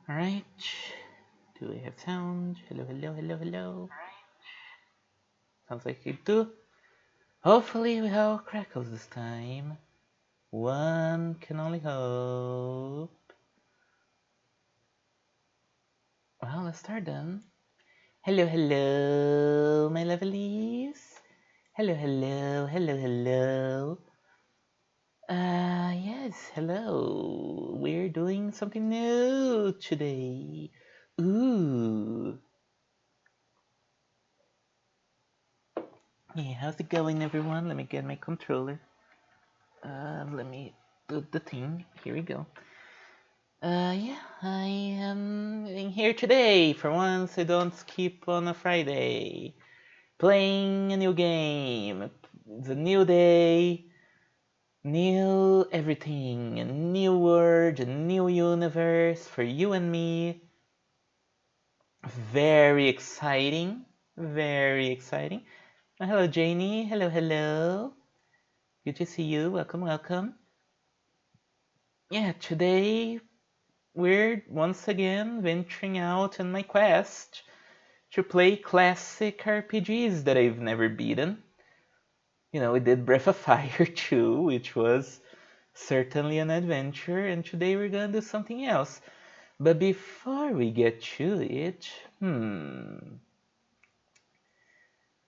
Alright. Do we have sound? Hello, hello, hello, hello. Sounds like it do. Hopefully we have crackles this time. One can only hope. Well, let's start then. Hello, hello, my lovelies. Hello, hello, hello, hello. Yes, hello. We're doing something new today. Ooh. Yeah, how's it going, everyone? Let me get my controller. Let me do the thing. Here we go. Yeah, I am here today. For once, I don't skip on a Friday. Playing a new game. It's a new day, new everything, a new world, a new universe for you and me. Very exciting. Very exciting. Hello, Janie. Hello, hello. Good to see you. Welcome, welcome. Yeah, today we're once again venturing out on my quest to play classic RPGs that I've never beaten. You know, we did Breath of Fire 2, which was certainly an adventure, and today we're gonna do something else. But before we get to it,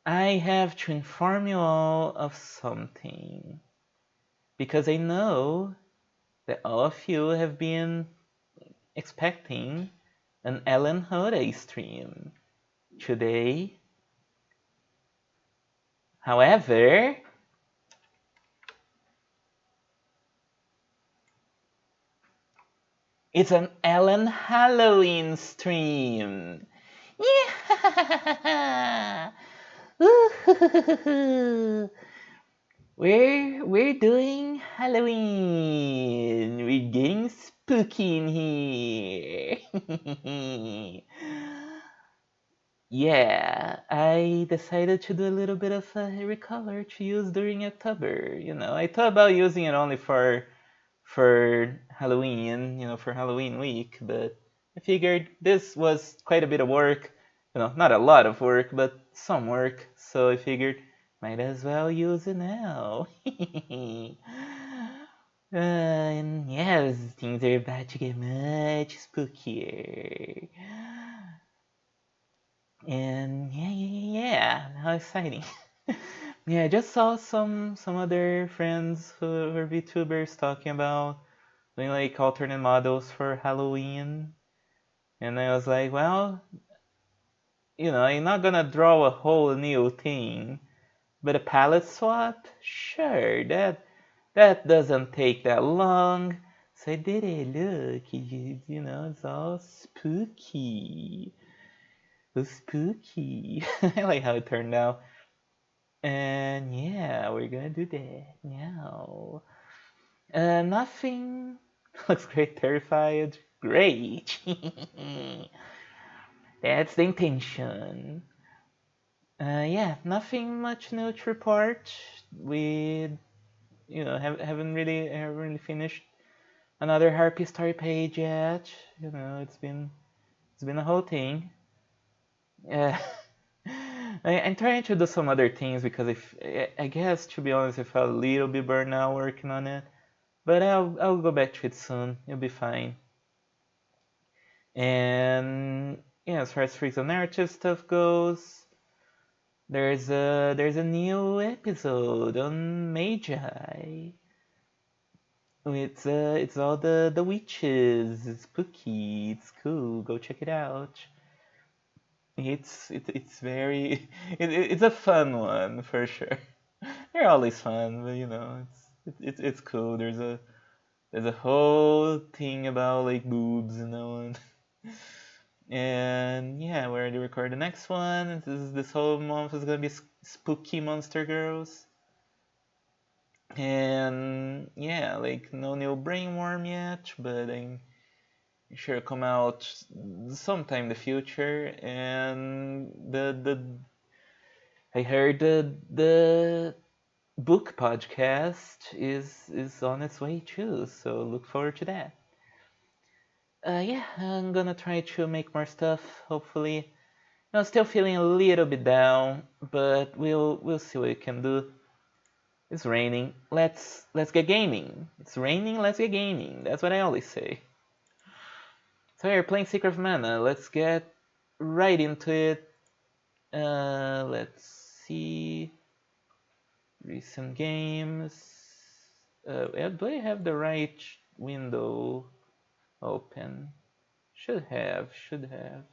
I have to inform you all of something. Because I know that all of you have been expecting an Ellen Hode stream today. However, it's an Ellen Halloween stream. Yeah! We're doing Halloween. We're getting spooky in here. Yeah, I decided to do a little bit of a hair color to use during October. You know, I thought about using it only for Halloween, you know, for Halloween week, but I figured this was quite a bit of work. You know, not a lot of work, but some work. So I figured might as well use it now. And yes, things are about to get much spookier. And yeah, how exciting. Yeah, I just saw some other friends who are VTubers talking about doing like alternate models for Halloween. And I was like, well, you know, I'm not gonna draw a whole new thing, but a palette swap? Sure, that doesn't take that long. So I did it. Look, you know, it's all spooky. It's spooky. I like how it turned out. And yeah, we're gonna do that now. Nothing looks great, terrified. Great. That's the intention. Yeah, nothing much new to report. We, you know, haven't really finished another Harpy story page yet. You know, it's been a whole thing. Yeah. I'm trying to do some other things because if I guess to be honest, I felt a little bit burned out working on it. But I'll go back to it soon. It'll be fine. And yeah, as far as freaks of narrative stuff goes, there's a new episode on Magi. It's all the witches. It's spooky. It's cool. Go check it out. It's very it's a fun one for sure. They're always fun, but you know it's cool. There's a whole thing about like boobs and that one. And yeah, we're already recording the next one. This whole month is gonna be spooky monster girls. And yeah, like no new brainworm yet, but I'm sure it'll come out sometime in the future. And the I heard the book podcast is on its way too, so look forward to that. Yeah, I'm gonna try to make more stuff, hopefully. I'm still feeling a little bit down, but we'll see what we can do. It's raining. Let's get gaming. It's raining. Let's get gaming. That's what I always say. So you're playing Secret of Mana. Let's get right into it. Let's see recent games. Do I have the right window open? Should have. Should have.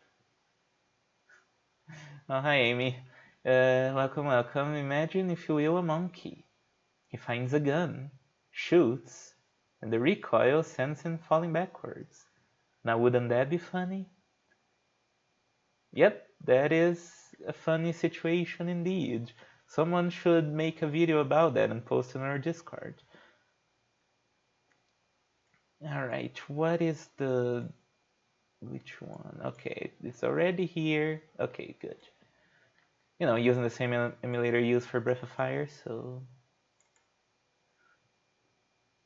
Oh, hi, Amy. Welcome, welcome. Imagine, if you will, a monkey. He finds a gun, shoots, and the recoil sends him falling backwards. Now, wouldn't that be funny? Yep, that is a funny situation indeed. Someone should make a video about that and post it on our Discord. Alright, what is the... which one? Okay, it's already here. Okay, good. You know, using the same emulator used for Breath of Fire, so...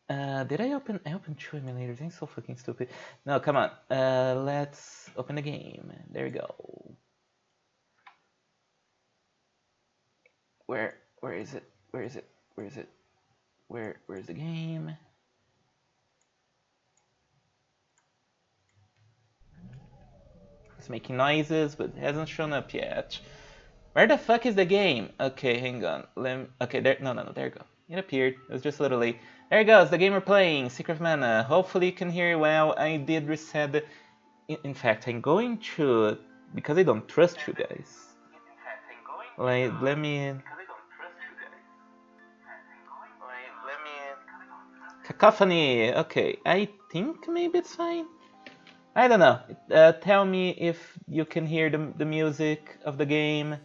did I open... I opened two emulators, I'm so fucking stupid. No, come on. Let's open the game. There we go. Where is it? Where is it? Where is it? Where's the game? It's making noises, but it hasn't shown up yet. Where the fuck is the game? Okay, hang on. Okay, there. No, there you go. It appeared. It was just a little late. There it goes. The game we're playing, Secret of Mana. Hopefully you can hear well. I did reset the... In fact, I'm going to... because I don't trust you guys. Like, let me... Cacophony. Okay, I think maybe it's fine. I don't know. Tell me if you can hear the music of the game,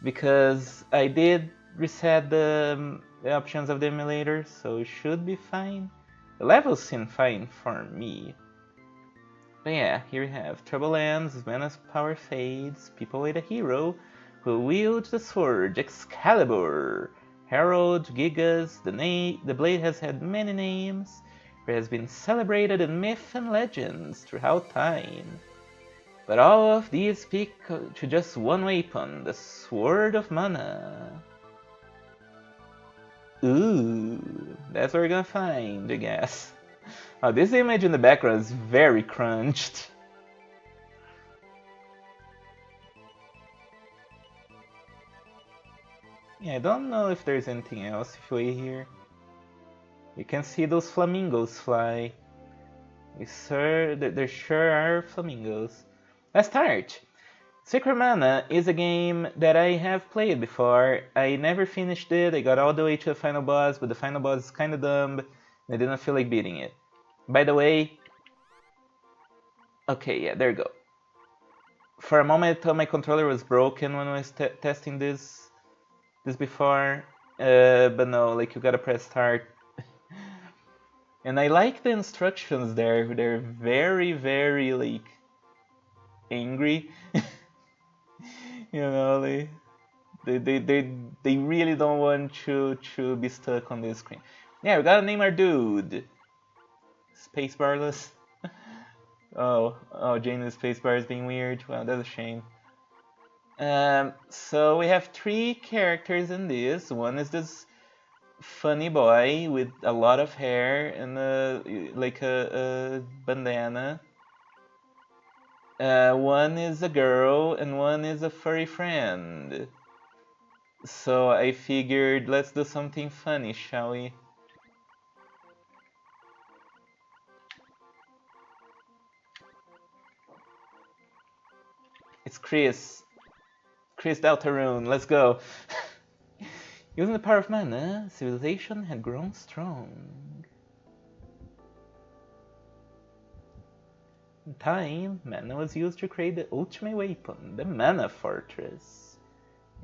because I did reset the options of the emulator, so it should be fine. The levels seem fine for me. But yeah, here we have Trouble ends, Mana's power fades, people await a hero who wields the sword Excalibur. Harold, Gigas, the blade has had many names. It has been celebrated in myth and legends throughout time. But all of these speak to just one weapon, the Sword of Mana. Ooh, that's what we're gonna find, I guess. Oh, this image in the background is very crunched. Yeah, I don't know if there's anything else if you wait here. You can see those flamingos fly. There sure are flamingos. Let's start! Secret Mana is a game that I have played before. I never finished it. I got all the way to the final boss, but the final boss is kinda dumb, and I didn't feel like beating it. By the way... Okay, yeah, there you go. For a moment I thought my controller was broken when I was testing this before, but no, like, you gotta press start. And I like the instructions there. They're very, very, like, angry. You know, they really don't want you to be stuck on this screen. Yeah, we gotta name our dude. Spacebarless. Oh, Jane's spacebar is being weird. Well, that's a shame. So we have three characters in this. One is this funny boy with a lot of hair and like a bandana. One is a girl and one is a furry friend. So I figured, let's do something funny, shall we? It's Chris. Chris Deltarune, let's go. Using the power of mana, civilization had grown strong. In time, mana was used to create the ultimate weapon, the Mana Fortress.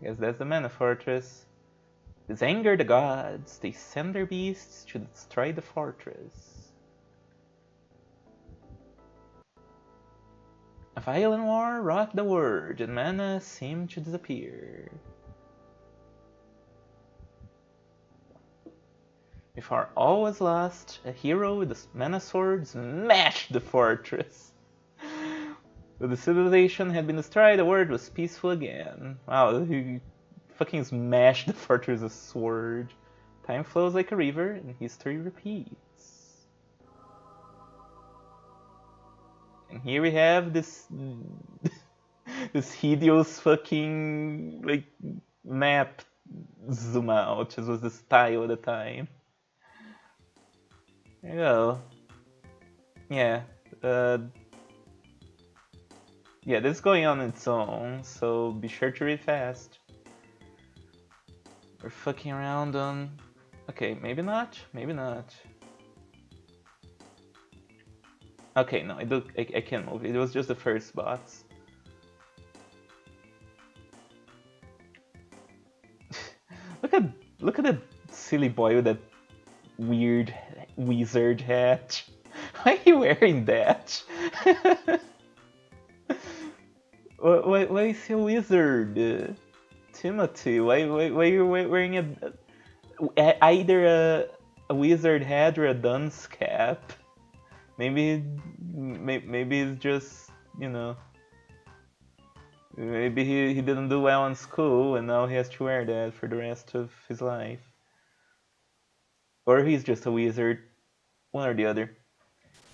I guess that's the Mana Fortress. This angered the gods. They sent their beasts to destroy the fortress. A violent war rocked the world, and mana seemed to disappear. Before all was lost, a hero with a mana sword smashed the fortress. When the civilization had been destroyed, the world was peaceful again. Wow, he fucking smashed the fortress with a sword. Time flows like a river, and history repeats. And here we have this this hideous fucking like map zoom out, as was the style at the time. There you go. Yeah. Uh, yeah, this is going on its own, so be sure to read fast. We're fucking around on. Okay, maybe not. Maybe not. Okay, no, I can't move. It was just the first box. look at look at that silly boy with that weird wizard hat. Why are you wearing that? why is he a wizard? Timothy, why are you wearing either a wizard hat or a dunce cap? Maybe it's just, you know, maybe he didn't do well in school and now he has to wear that for the rest of his life. Or he's just a wizard, one or the other.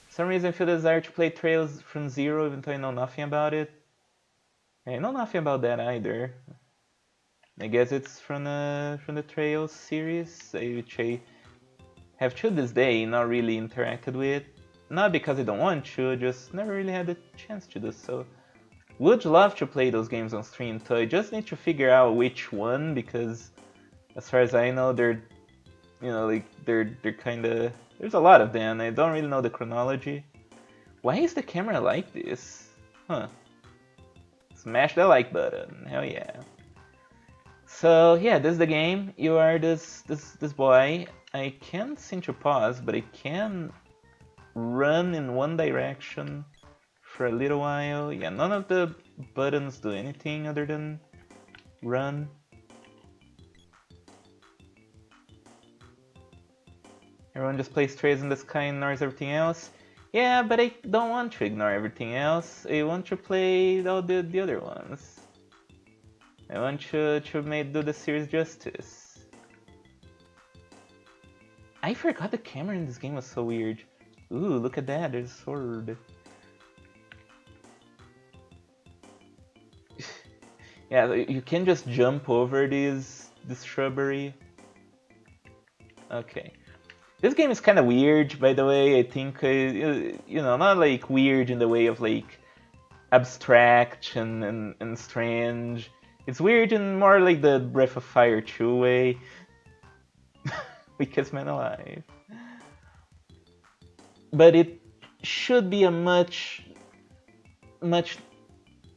For some reason I feel the desire to play Trails from Zero even though I know nothing about it. I know nothing about that either. I guess it's from the Trails series, which I have to this day not really interacted with. Not because I don't want to, just never really had the chance to do so. Would love to play those games on stream, so I just need to figure out which one, because as far as I know, they're, you know, like they're kind of, there's a lot of them. I don't really know the chronology. Why is the camera like this? Huh. Smash the like button. Hell yeah. So yeah, this is the game. You are this boy. I can't seem to pause, but I can run in one direction for a little while. Yeah, none of the buttons do anything other than run. Everyone just plays Trails in the Sky and ignores everything else. Yeah, but I don't want to ignore everything else. I want to play all the other ones. I want to do the series justice. I forgot the camera in this game was so weird. Ooh, look at that, there's a sword. Yeah, you can just jump over this shrubbery. Okay. This game is kind of weird, by the way. I think, you know, not like weird in the way of like abstract and strange. It's weird in more like the Breath of Fire 2 way. Weakest Man Alive. But it should be a much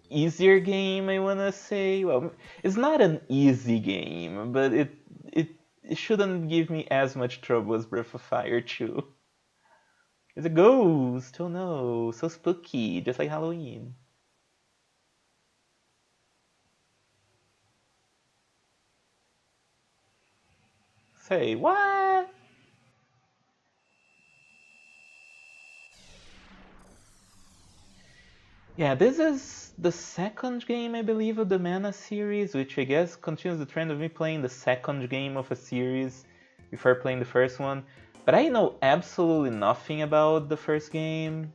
easier game, I wanna say. Well, it's not an easy game, but it shouldn't give me as much trouble as Breath of Fire 2. It's a ghost! Oh no, so spooky, just like Halloween. Say, what? Yeah, this is the second game, I believe, of the Mana series, which I guess continues the trend of me playing the second game of a series before playing the first one. But I know absolutely nothing about the first game.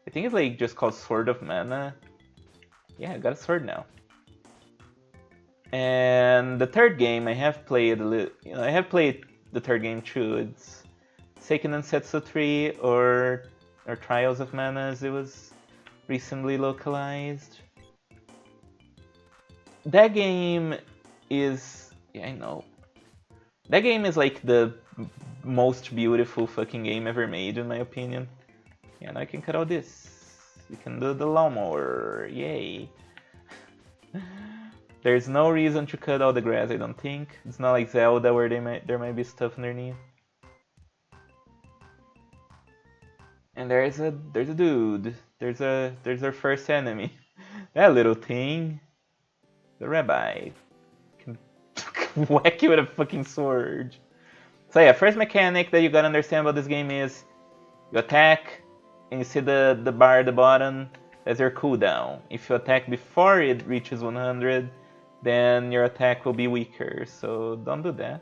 I think it's like just called Sword of Mana. Yeah, I got a sword now. And the third game, I have played a little. You know, I have played the third game too. It's Seiken Densetsu 3 or Trials of Mana, as it was recently localized. That game is, yeah, I know. That game is like the most beautiful fucking game ever made, in my opinion. Yeah, and I can cut out this. We can do the lawnmower. Yay. There's no reason to cut out the grass, I don't think. It's not like Zelda where there might be stuff underneath. And there's a dude. There's our first enemy. That little thing. The rabbi. Can whack you with a fucking sword. So yeah, first mechanic that you gotta understand about this game is you attack, and you see the bar at the bottom, that's your cooldown. If you attack before it reaches 100, then your attack will be weaker, so don't do that.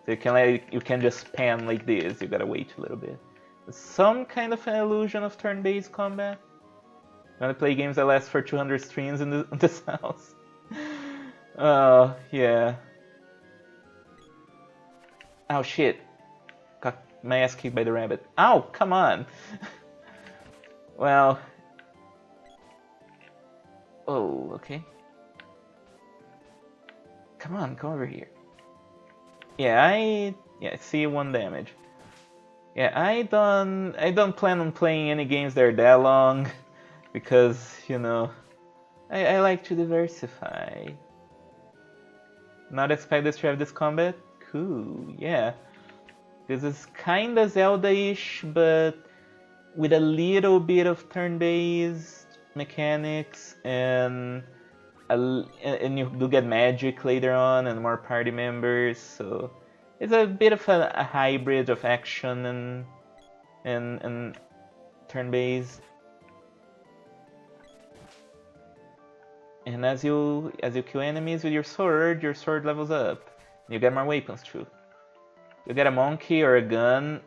So you can just spam like this, you gotta wait a little bit. Some kind of an illusion of turn-based combat. You wanna play games that last for 200 streams in this house? Oh, yeah. Oh shit. Got my ass kicked by the rabbit. Ow, come on! Well... Oh, okay. Come on, come over here. Yeah, I see 1 damage. Yeah, I don't plan on playing any games that are that long because, you know, I like to diversify. Not expect this to have this combat? Cool, yeah. This is kinda Zelda-ish, but with a little bit of turn-based mechanics and you do get magic later on and more party members, so it's a bit of a hybrid of action and turn-based. And as you kill enemies with your sword levels up. You get more weapons too. You get a monkey or a gun.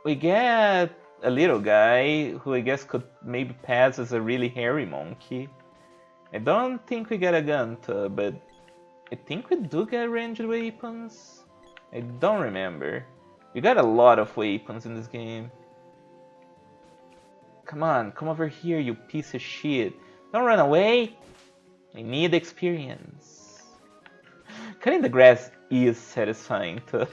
We get a little guy who I guess could maybe pass as a really hairy monkey. I don't think we get a gun too, but I think we do get ranged weapons. I don't remember. You got a lot of weapons in this game. Come on, come over here, you piece of shit. Don't run away. I need experience. Cutting the grass is satisfying too.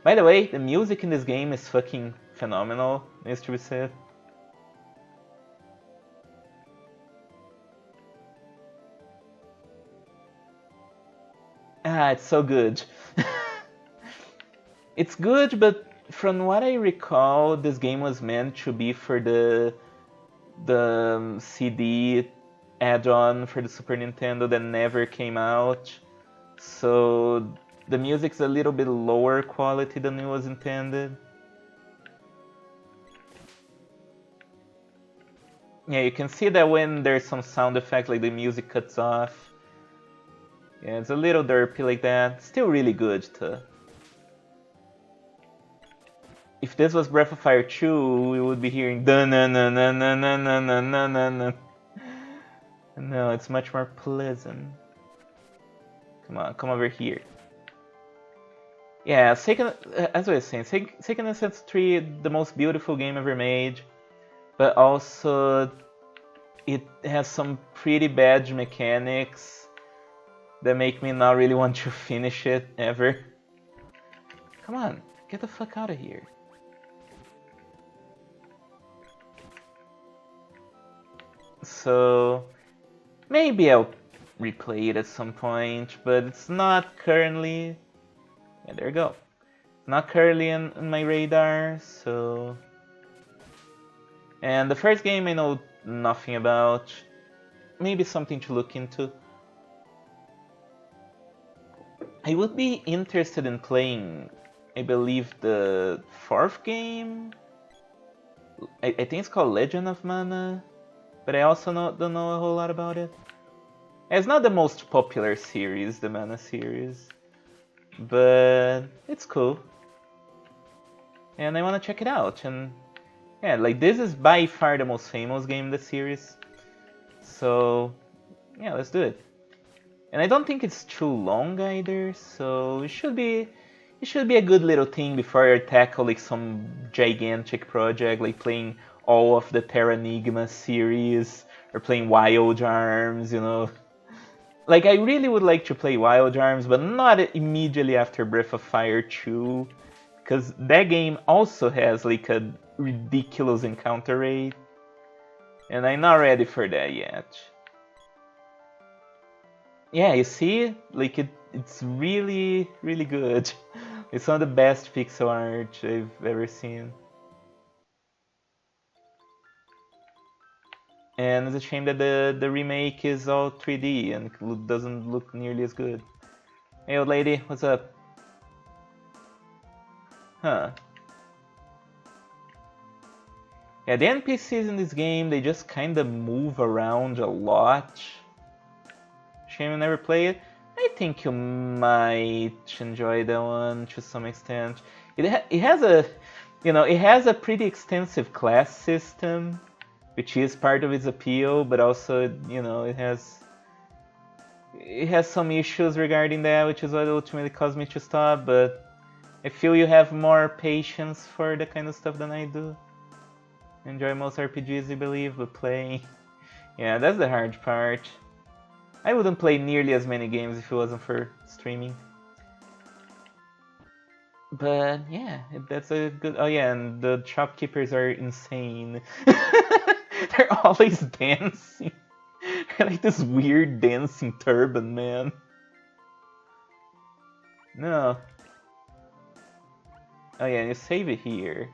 By the way, the music in this game is fucking phenomenal, needs to be said. Ah, it's so good. It's good, but from what I recall, this game was meant to be for the CD add-on for the Super Nintendo that never came out. So the music's a little bit lower quality than it was intended. Yeah, you can see that when there's some sound effect, like the music cuts off. Yeah, it's a little derpy like that. Still really good too. If this was Breath of Fire 2, we would be hearing dun na na na na na na na na na na. No, it's much more pleasant. Come on, come over here. Yeah, as I was saying, Seiken Densetsu 3, the most beautiful game ever made, but also it has some pretty bad mechanics that make me not really want to finish it ever. Come on, get the fuck out of here. So maybe I'll replay it at some point, but it's not currently. Yeah, there you go. It's not currently in my radar, so. And the first game I know nothing about. Maybe something to look into. I would be interested in playing, I believe, the 4th game. I think it's called Legend of Mana, but I also don't know a whole lot about it. It's not the most popular series, the Mana series, but it's cool. And I want to check it out. And yeah, like this is by far the most famous game in the series. So yeah, let's do it. And I don't think it's too long either, so it should be a good little thing before I tackle like some gigantic project like playing all of the Terranigma series or playing Wild Arms, you know. Like I really would like to play Wild Arms, but not immediately after Breath of Fire 2, because that game also has like a ridiculous encounter rate, and I'm not ready for that yet. Yeah, you see, like it's really good. It's one of the best pixel art I've ever seen. And it's a shame that the remake is all 3D and doesn't look nearly as good. Hey old lady, what's up? Huh. Yeah, the NPCs in this game, they just kind of move around a lot. Shame you never play it. I think you might enjoy that one to some extent. It has a, it has a pretty extensive class system, which is part of its appeal, but also, it has some issues regarding that, which is what ultimately caused me to stop. But I feel you have more patience for the kind of stuff than I do. Enjoy most RPGs, you believe, but playing, yeah, that's the hard part. I wouldn't play nearly as many games if it wasn't for streaming. But yeah, that's a good. Oh yeah, and the shopkeepers are insane. They're always dancing. They're like this weird dancing turban man. No. Oh yeah, and you save it here.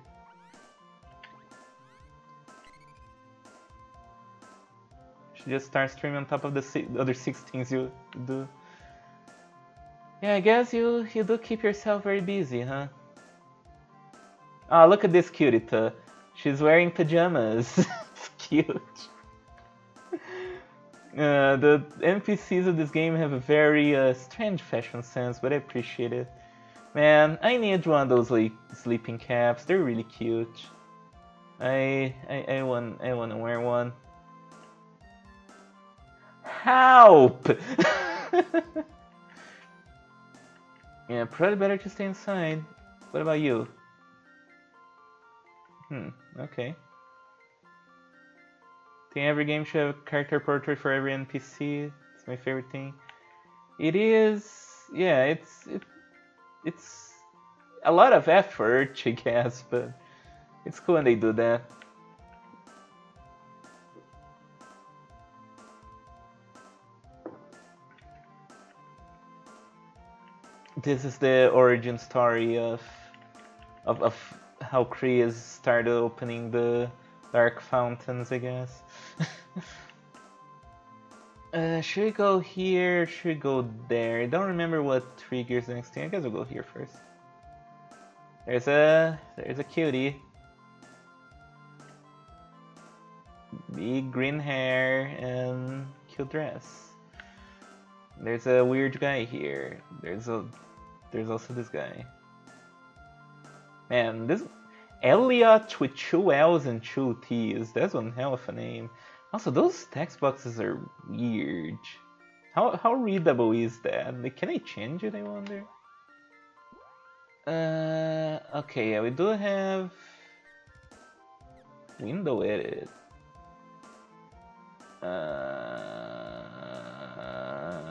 Should just start streaming on top of the other 6 things you do. Yeah, I guess you do keep yourself very busy, huh? Oh, look at this cutita. She's wearing pajamas. It's cute. The NPCs of this game have a very strange fashion sense, but I appreciate it. Man, I need one of those like sleeping caps. They're really cute. I want to wear one. Help! Yeah, probably better to stay inside. What about you? Okay. Think every game should have a character portrait for every NPC. It's my favorite thing. It is, yeah, it's a lot of effort, I guess, but it's cool when they do that. This is the origin story of how Kriez started opening the dark fountains, I guess. Should we go here? Should we go there? I don't remember what triggers the next thing. I guess we'll go here first. There's a cutie. Big green hair and cute dress. There's a weird guy here. There's also this guy. Man, this Elliot with 2 L's and 2 T's. That's one hell of a name. Also, those text boxes are weird. How readable is that? Like, can I change it, I wonder? Okay, yeah, we do have window edit.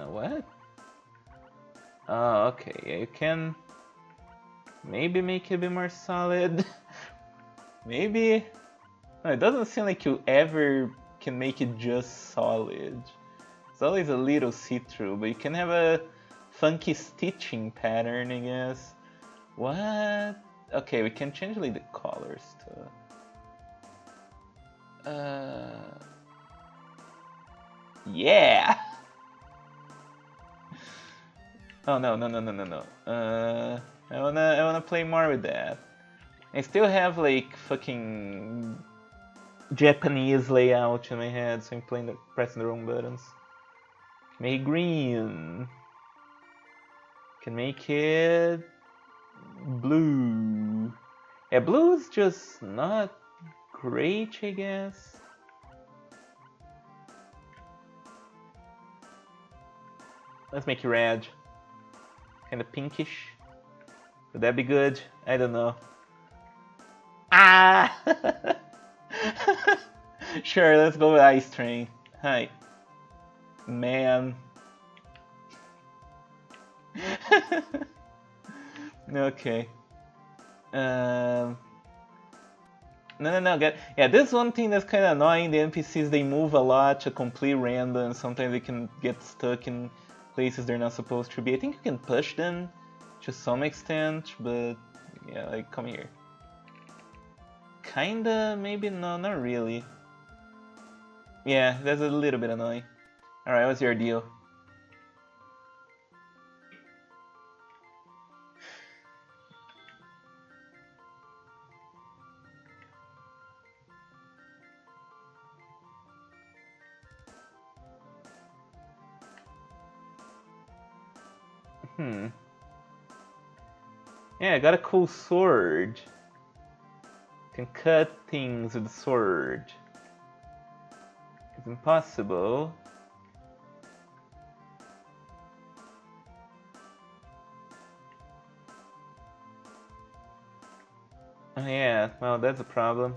What? Oh, okay, yeah, you can maybe make it a bit more solid. Maybe. No, it doesn't seem like you ever can make it just solid. It's always a little see-through, but you can have a funky stitching pattern, I guess. What? Okay, we can change like the colors to. Yeah. Oh no. I wanna play more with that. I still have like fucking Japanese layout in my head, so I'm pressing the wrong buttons. Make green. Can make it blue. Yeah, blue is just not great, I guess. Let's make it red. Kinda pinkish. Would that be good? I don't know. Ah! Sure, let's go with Ice Train. Hi. Man. Okay. No. Yeah, this one thing that's kind of annoying. The NPCs, they move a lot to complete random. Sometimes they can get stuck in places they're not supposed to be. I think you can push them to some extent, but yeah, like come here. Kinda, maybe no, not really. Yeah, that's a little bit annoying. Alright, what's your deal? Hmm. Yeah, I got a cool sword. Can cut things with the sword. It's impossible. Oh yeah, well that's a problem.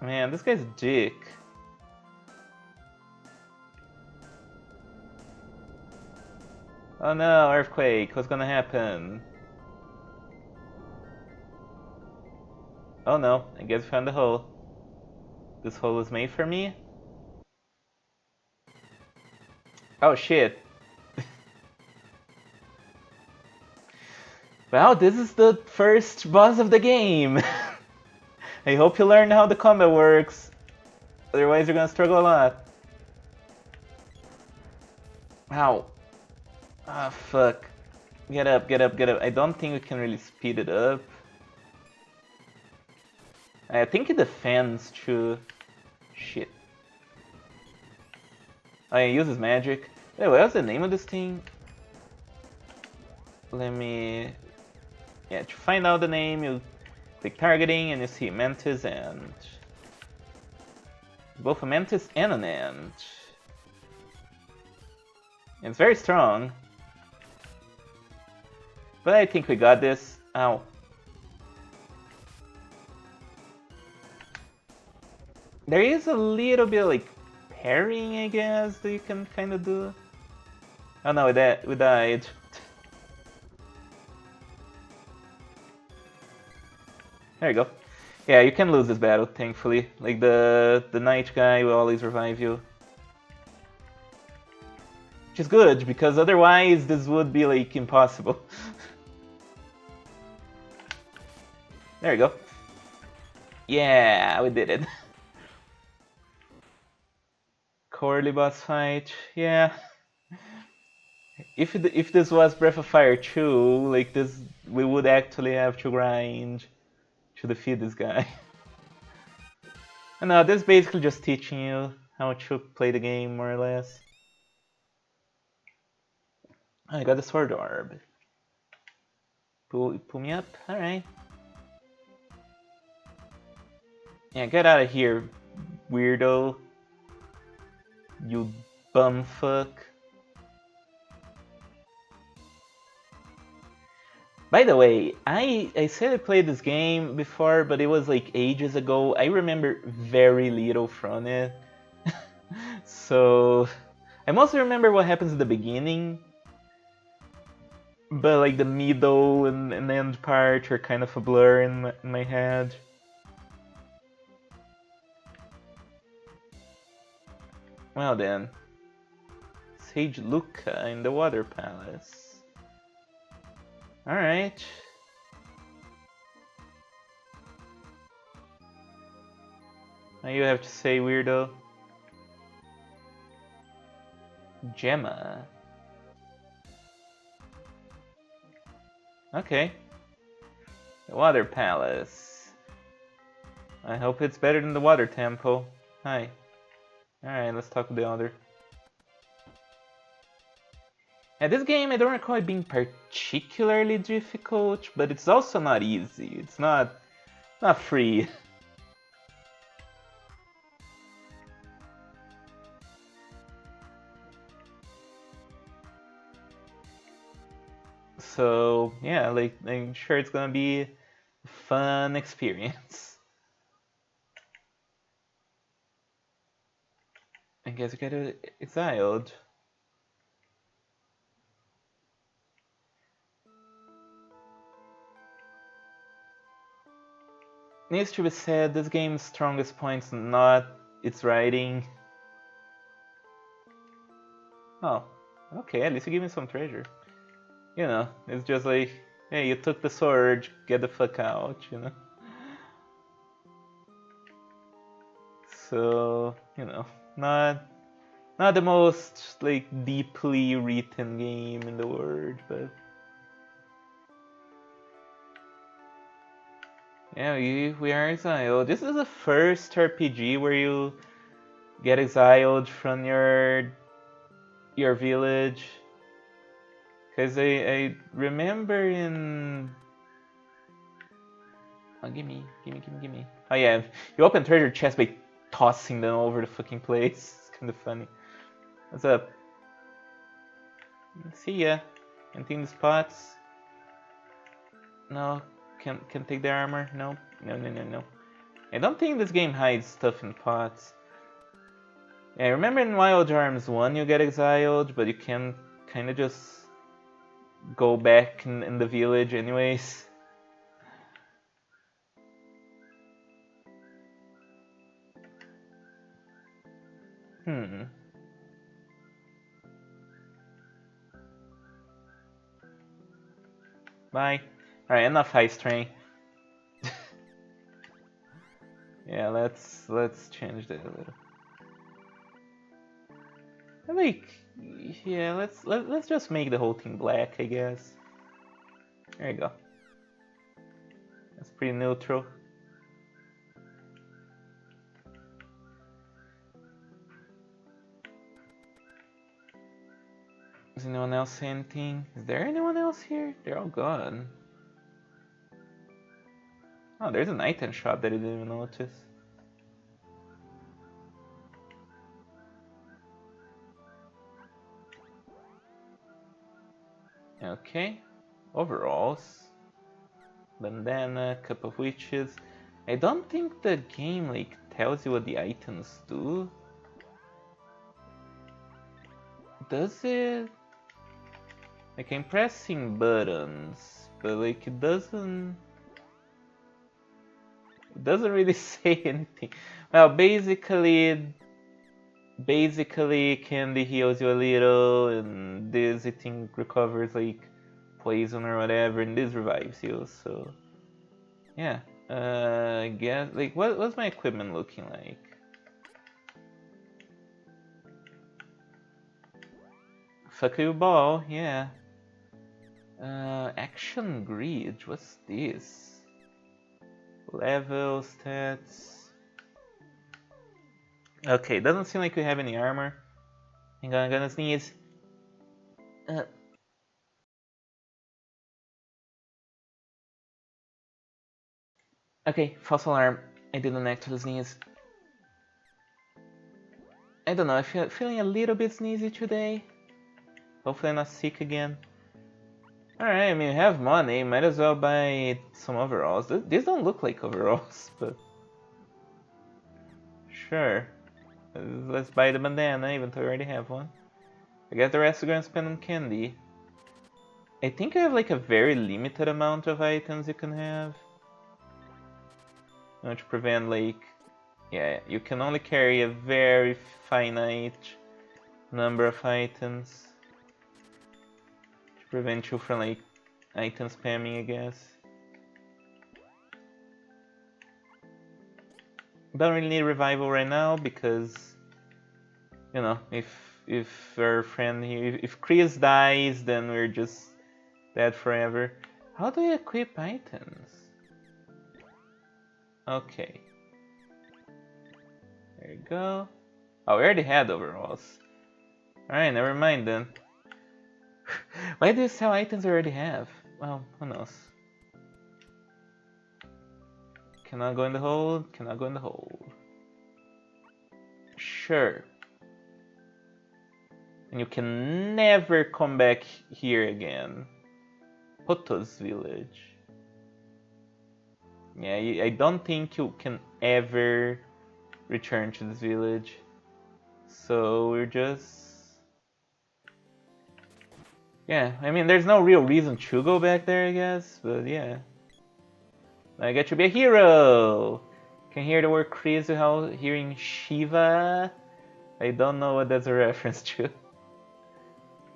Man, this guy's a dick. Oh no, earthquake, what's gonna happen? Oh no, I guess we found the hole. This hole was made for me? Oh shit. Well, this is the first boss of the game. I hope you learn how the combat works. Otherwise you're gonna struggle a lot. Ow. Ah, fuck. Get up, get up, get up. I don't think we can really speed it up. I think it defends too. Shit. Oh, it uses magic. Wait, what's the name of this thing? Let me... Yeah, to find out the name, you click targeting and you see Mantis and... both a Mantis and an Ant. It's very strong. But I think we got this. Ow. There is a little bit like parrying, I guess, that you can kind of do. Oh no, we died. There you go. Yeah, you can lose this battle, thankfully. Like the knight guy will always revive you. Which is good, because otherwise this would be like impossible. There you go. Yeah, we did it. Corley boss fight, yeah. If this was Breath of Fire 2, like this, we would actually have to grind to defeat this guy. And now this is basically just teaching you how to play the game, more or less. Oh, I got the sword orb. Pull me up, alright. Yeah, get out of here, weirdo. You bumfuck. By the way, I said I played this game before, but it was like ages ago. I remember very little from it. So I mostly remember what happens at the beginning, but like the middle and end part are kind of a blur in my head. Well then, Sage Luca in the Water Palace. Alright. Now you have to say, weirdo. Gemma. Okay. The Water Palace. I hope it's better than the Water Temple. Hi. Alright, let's talk to the other. Yeah, this game I don't recall it being particularly difficult, but it's also not easy. It's not free. So yeah, like I'm sure it's gonna be a fun experience. I guess we get exiled. Needs to be said, this game's strongest point's not its writing. Oh, okay, at least you give me some treasure. You know, it's just like, hey, you took the sword, get the fuck out, you know? So, you know, not the most like deeply written game in the world, but Yeah, we are exiled. This is the first RPG where you get exiled from your village. Cause I remember in gimme. Oh yeah, you open treasure chests by tossing them over the fucking place. It's kind of funny. What's up? See ya. Anything in the spots? No. Can take the armor? No. No. I don't think this game hides stuff in pots. Yeah, I remember in Wild Arms 1 you get exiled, but you can kind of just go back in the village anyways. Hmm. Bye. Alright, enough high strain. Yeah, let's change that a little. I think, yeah, let's just make the whole thing black, I guess. There you go. That's pretty neutral. Does anyone else say anything? Is there anyone else here? They're all gone. Oh, there's an item shop that I didn't even notice. Okay. Overalls. Bandana, cup of witches. I don't think the game like tells you what the items do. Does it? Like I'm pressing buttons, but like it doesn't really say anything. Well, basically candy heals you a little, and this I think recovers like poison or whatever, and this revives you. So yeah, I guess like what's my equipment looking like? Fuck you ball, yeah. Action grid, what's this? Level stats. Okay, doesn't seem like we have any armor. Hang on, I'm gonna sneeze. Okay, false alarm. I didn't actually sneeze. I don't know, I feel feeling a little bit sneezy today. Hopefully I'm not sick again. Alright, I mean, we have money, might as well buy some overalls. These don't look like overalls, but... Sure. Let's buy the bandana, even though I already have one. I guess the rest are gonna spend on candy. I think I have like a very limited amount of items you can have. To prevent like... Yeah, you can only carry a very finite number of items. To prevent you from like item spamming, I guess. Don't really need revival right now because, you know, if our friend here, if Chris dies, then we're just dead forever. How do you equip items? Okay. There you go. Oh, we already had overalls. Alright, never mind then. Why do you sell items we already have? Well, who knows. Cannot go in the hold, cannot go in the hold. Sure. And you can never come back here again. Potos village. Yeah, I don't think you can ever return to this village. So we're just... Yeah, I mean, there's no real reason to go back there, I guess, but yeah. I get to be a hero! Can hear the word Chris without hearing Shiva. I don't know what that's a reference to.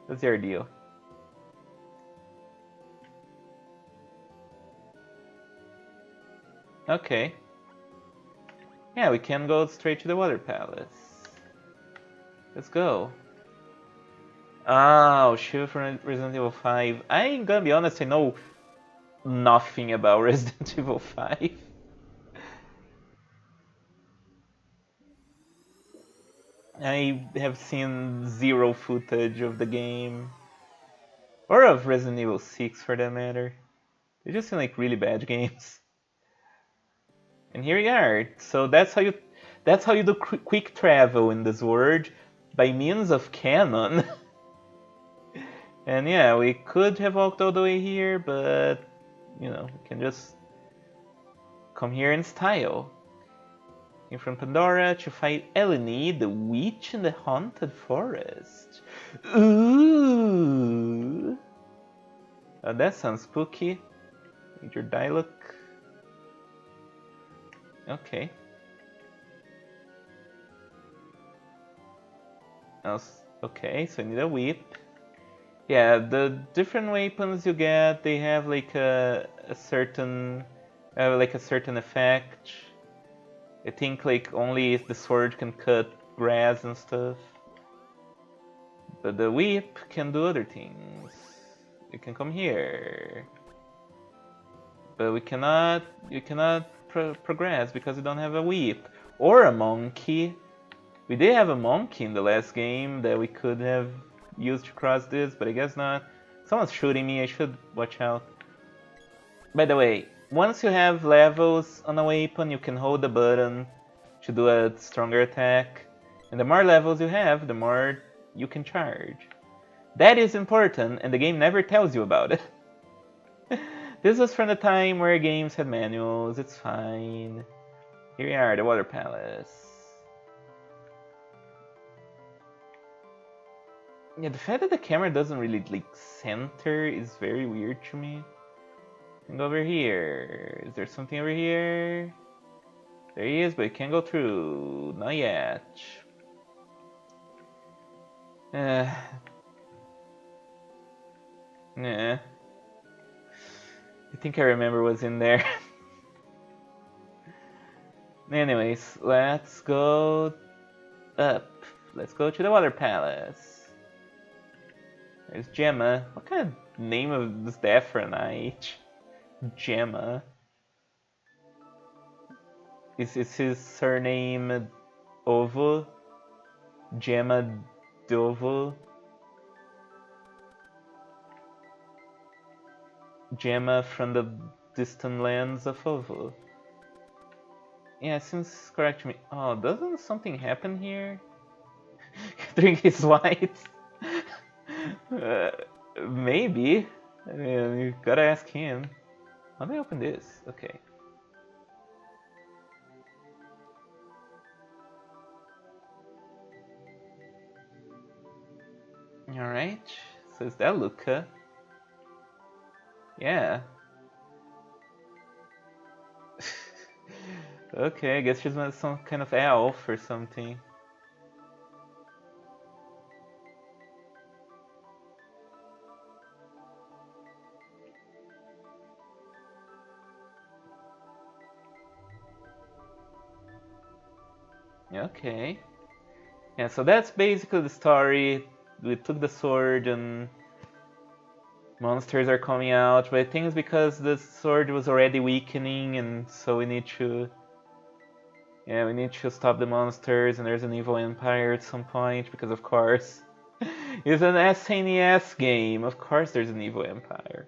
What's your deal? Okay. Yeah, we can go straight to the Water Palace. Let's go. Oh, Shiva from Resident Evil 5. I'm gonna be honest, I know nothing about Resident Evil 5. I have seen zero footage of the game, or of Resident Evil 6 for that matter. They just seem like really bad games. And here we are. So that's how you do quick travel in this world by means of cannon. And yeah, we could have walked all the way here, but we can just come here in style. Came from Pandora to fight Eleni, the witch in the haunted forest. Ooh! Oh, that sounds spooky. Major dialogue. Okay. Okay, so I need a whip. Yeah, the different weapons you get, they have like a certain effect. I think like only the sword can cut grass and stuff. But the whip can do other things. You can come here. But you cannot progress because you don't have a whip. Or a monkey. We did have a monkey in the last game that we could have used to cross this, but I guess not. Someone's shooting me, I should watch out. By the way, once you have levels on a weapon, you can hold the button to do a stronger attack. And the more levels you have, the more you can charge. That is important, and the game never tells you about it. This was from the time where games had manuals, it's fine. Here we are, the Water Palace. Yeah, the fact that the camera doesn't really like center is very weird to me. And over here. Is there something over here? There he is, but he can't go through. Not yet. Nah. I think I remember what's in there. Anyways, let's go up. Let's go to the Water Palace. There's Gemma. What kind of name is that for an IH? Gemma. Is his surname Ovo? Gemma Dovo? Gemma from the distant lands of Ovo. Yeah, it seems correct to me. Oh, doesn't something happen here? Drink his white? Maybe. I mean, you gotta ask him. Let me open this. Okay. Alright. So is that Luca? Yeah. Okay, I guess she's some kind of elf or something. Okay. Yeah, so that's basically the story. We took the sword and monsters are coming out, but I think it's because the sword was already weakening, and so we need to stop the monsters, and there's an evil empire at some point, because of course. It's an SNES game, of course there's an evil empire.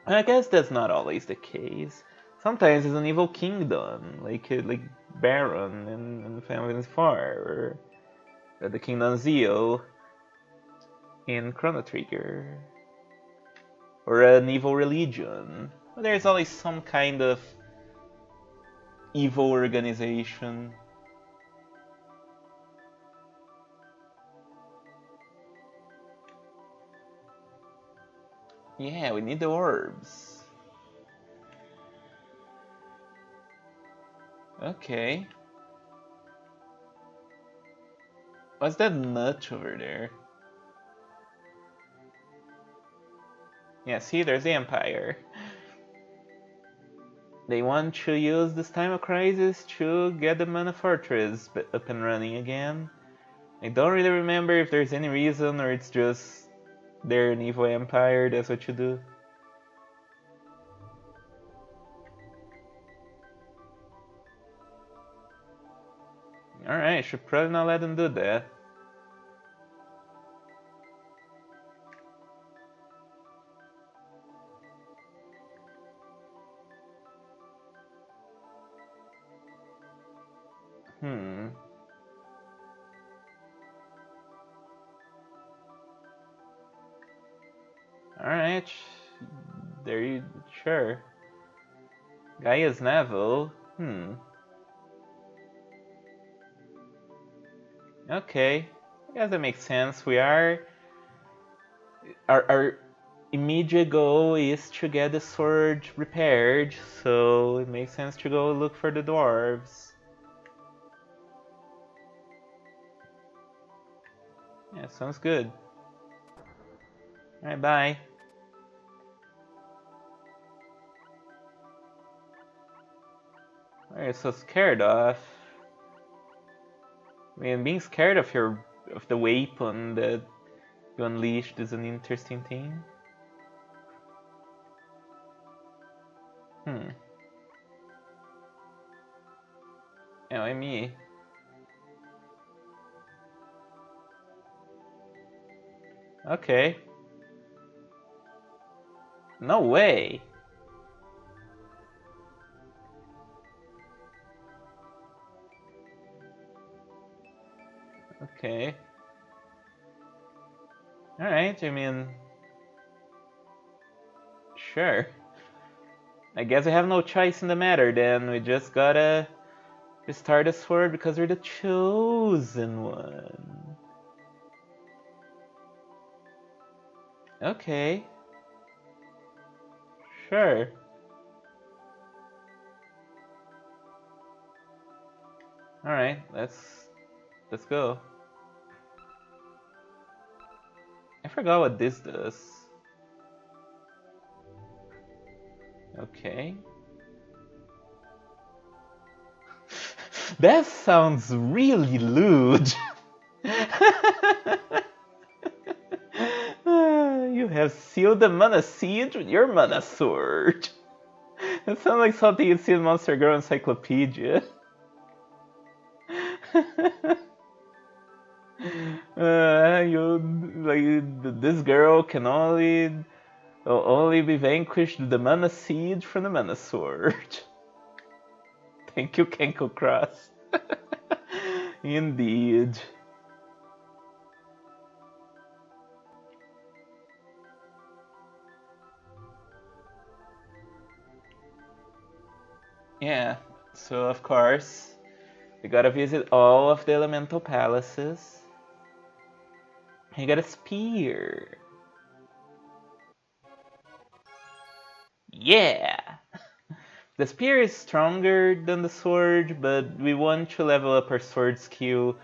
I guess that's not always the case. Sometimes it's an evil kingdom, like Baron in Final Fantasy IV, or the Kingdom Zeo in Chrono Trigger, or an evil religion. There's always some kind of evil organization. Yeah, we need the orbs. Okay. What's that nut over there? Yeah, see, there's the Empire. They want to use this time of crisis to get the Mana Fortress up and running again. I don't really remember if there's any reason or it's just they're an evil empire, that's what you do. Alright, should probably not let him do that. Hmm. Alright. There you. Sure. Gaia's Neville. Hmm. Okay. I guess that makes sense. We are. Our immediate goal is to get the sword repaired, so it makes sense to go look for the dwarves. Yeah, sounds good. Alright, bye. Why are you so scared of? I mean, being scared of the weapon that you unleashed is an interesting thing. Hmm. Yeah, why me? Okay. No way. Okay. Alright, I mean, sure. I guess we have no choice in the matter then. We just gotta restart the sword because we're the chosen one. Okay. Sure. Alright, let's go. I forgot what this does. Okay. That sounds really lewd. You have sealed the mana seed with your mana sword. That sounds like something you'd see in Monster Girl Encyclopedia. This girl can only be vanquished with the mana seed from the mana sword. Thank you, Kenko Cross. Indeed. Yeah, so of course, we gotta visit all of the elemental palaces. You got a spear. Yeah! The spear is stronger than the sword, but we want to level up our sword skill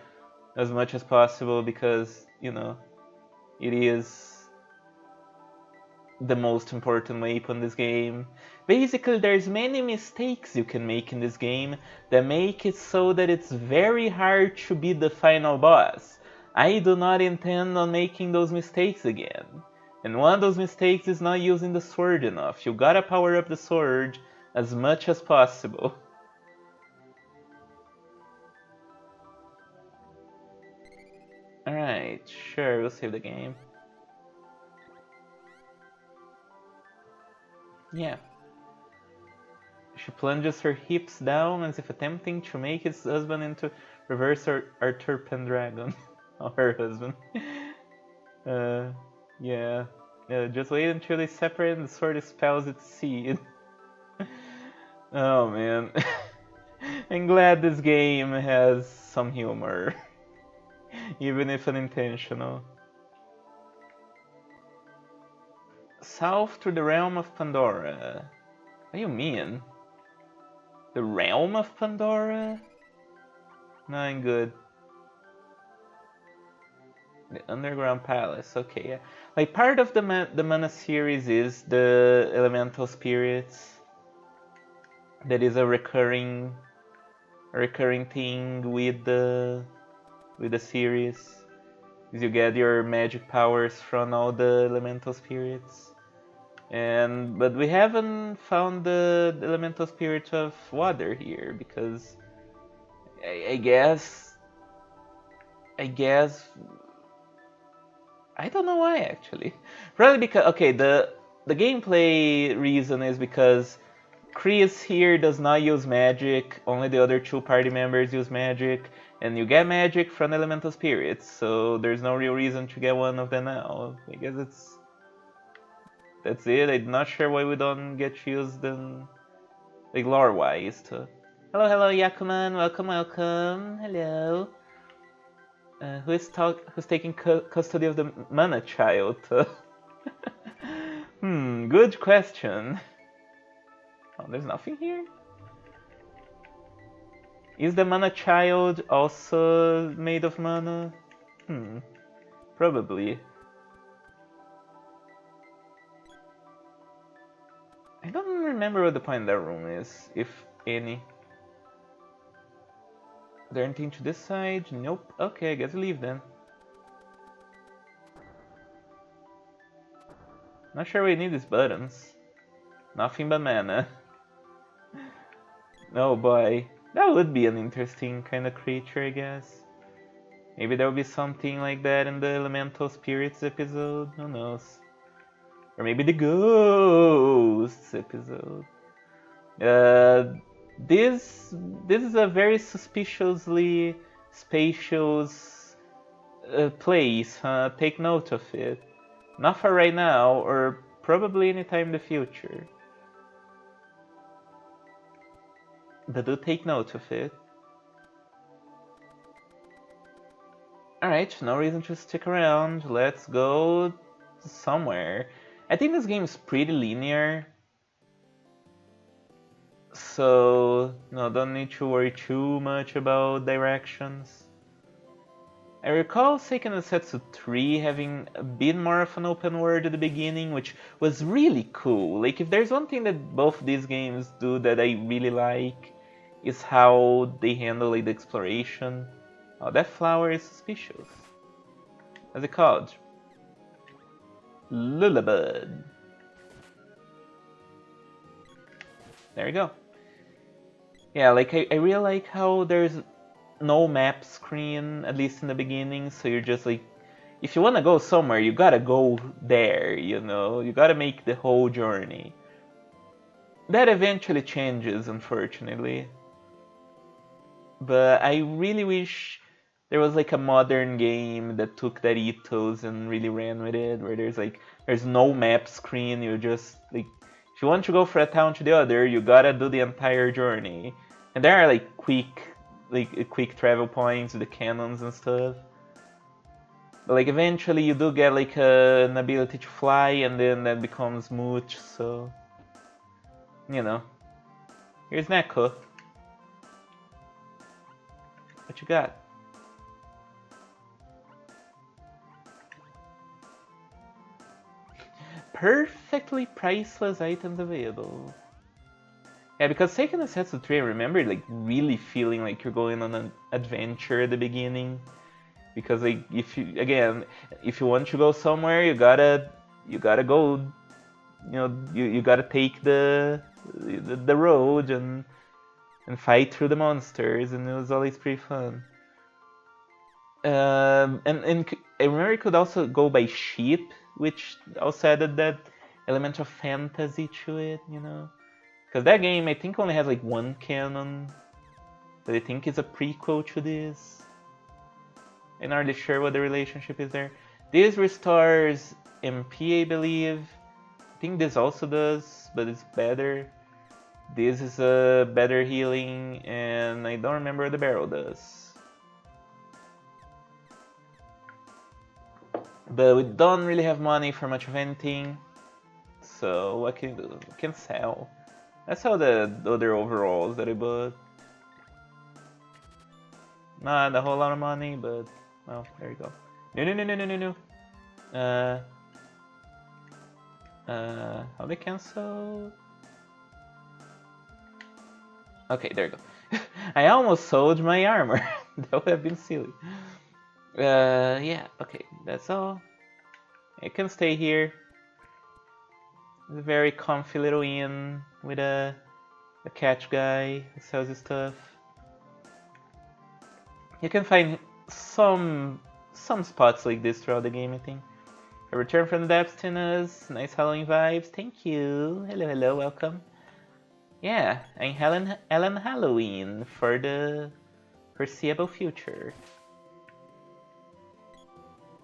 as much as possible because, it is the most important weapon in this game. Basically, there's many mistakes you can make in this game that make it so that it's very hard to beat the final boss. I do not intend on making those mistakes again. And one of those mistakes is not using the sword enough. You gotta power up the sword as much as possible. Alright, sure, we'll save the game. Yeah. She plunges her hips down as if attempting to make his husband into reverse Arthur Pendragon. Oh, her husband. Uh, yeah. Just wait until they separate and the sword expels its seed. Oh man. I'm glad this game has some humor. Even if unintentional. South to the realm of Pandora. What do you mean? The realm of Pandora? No, I'm good. The Underground Palace, okay, yeah. Like part of the mana series is the elemental spirits. That is a recurring thing with the series. Is you get your magic powers from all the elemental spirits. But we haven't found the elemental spirit of water here because I guess I guess I don't know why actually. Probably because okay, the gameplay reason is because Chris here does not use magic. Only the other two party members use magic, and you get magic from elemental spirits. So there's no real reason to get one of them now. I guess that's it. I'm not sure why we don't get to use them like lore wise. To hello, Yakuman. Welcome, welcome. Hello. Who's taking custody of the mana child? Good question. Oh, there's nothing here? Is the mana child also made of mana? Probably. I don't remember what the point of that room is, if any. Is there anything to this side? Nope. Okay, I guess we leave then. Not sure we need these buttons. Nothing but mana. Oh boy. That would be an interesting kind of creature, I guess. Maybe there will be something like that in the Elemental Spirits episode. Who knows? Or maybe the Ghosts episode. This is a very suspiciously spacious place. Take note of it. Not for right now, or probably anytime in the future. But do take note of it. Alright, no reason to stick around. Let's go somewhere. I think this game is pretty linear. So, no, don't need to worry too much about directions. I recall Seiken Densetsu 3 having a bit more of an open world at the beginning, which was really cool. Like, if there's one thing that both these games do that I really like, is how they handle like, the exploration. Oh, that flower is suspicious. What's it called? Lullabud. There you go. Yeah, like I really like how there's no map screen, at least in the beginning, so you're just like, if you want to go somewhere, you gotta go there, you know? You gotta make the whole journey. That eventually changes, unfortunately. But I really wish there was like a modern game that took that ethos and really ran with it, where there's no map screen, you just like if you want to go from a town to the other, you gotta do the entire journey. And there are like quick travel points with the cannons and stuff. But like eventually you do get like an ability to fly, and then that becomes mooch, so you know. Here's Neko. What you got? Perfectly priceless items available. Yeah, because Seiken Densetsu 3, I remember like really feeling like you're going on an adventure at the beginning. Because like if you want to go somewhere, you gotta go. You gotta take the road and fight through the monsters, and it was always pretty fun. And I remember you could also go by ship, which also added that element of fantasy to it, you know. Because that game, I think, only has like one canon that I think is a prequel to this. I'm not really sure what the relationship is there. This restores MP, I believe. I think this also does, but it's better. This is a better healing, and I don't remember what the barrel does. But we don't really have money for much of anything, so what can we do? We can sell. Let's sell the other overalls that I bought. Not a whole lot of money, but well, there you go. No. How they cancel? Okay, there you go. I almost sold my armor. That would have been silly. Yeah, okay, that's all. I can stay here. It's a very comfy little inn with a catch guy who sells his stuff. You can find some spots like this throughout the game, I think. A return from the depths, Tinas. Nice Halloween vibes. Thank you. Hello, hello, welcome. Yeah, I'm Ellen Halloween for the foreseeable future.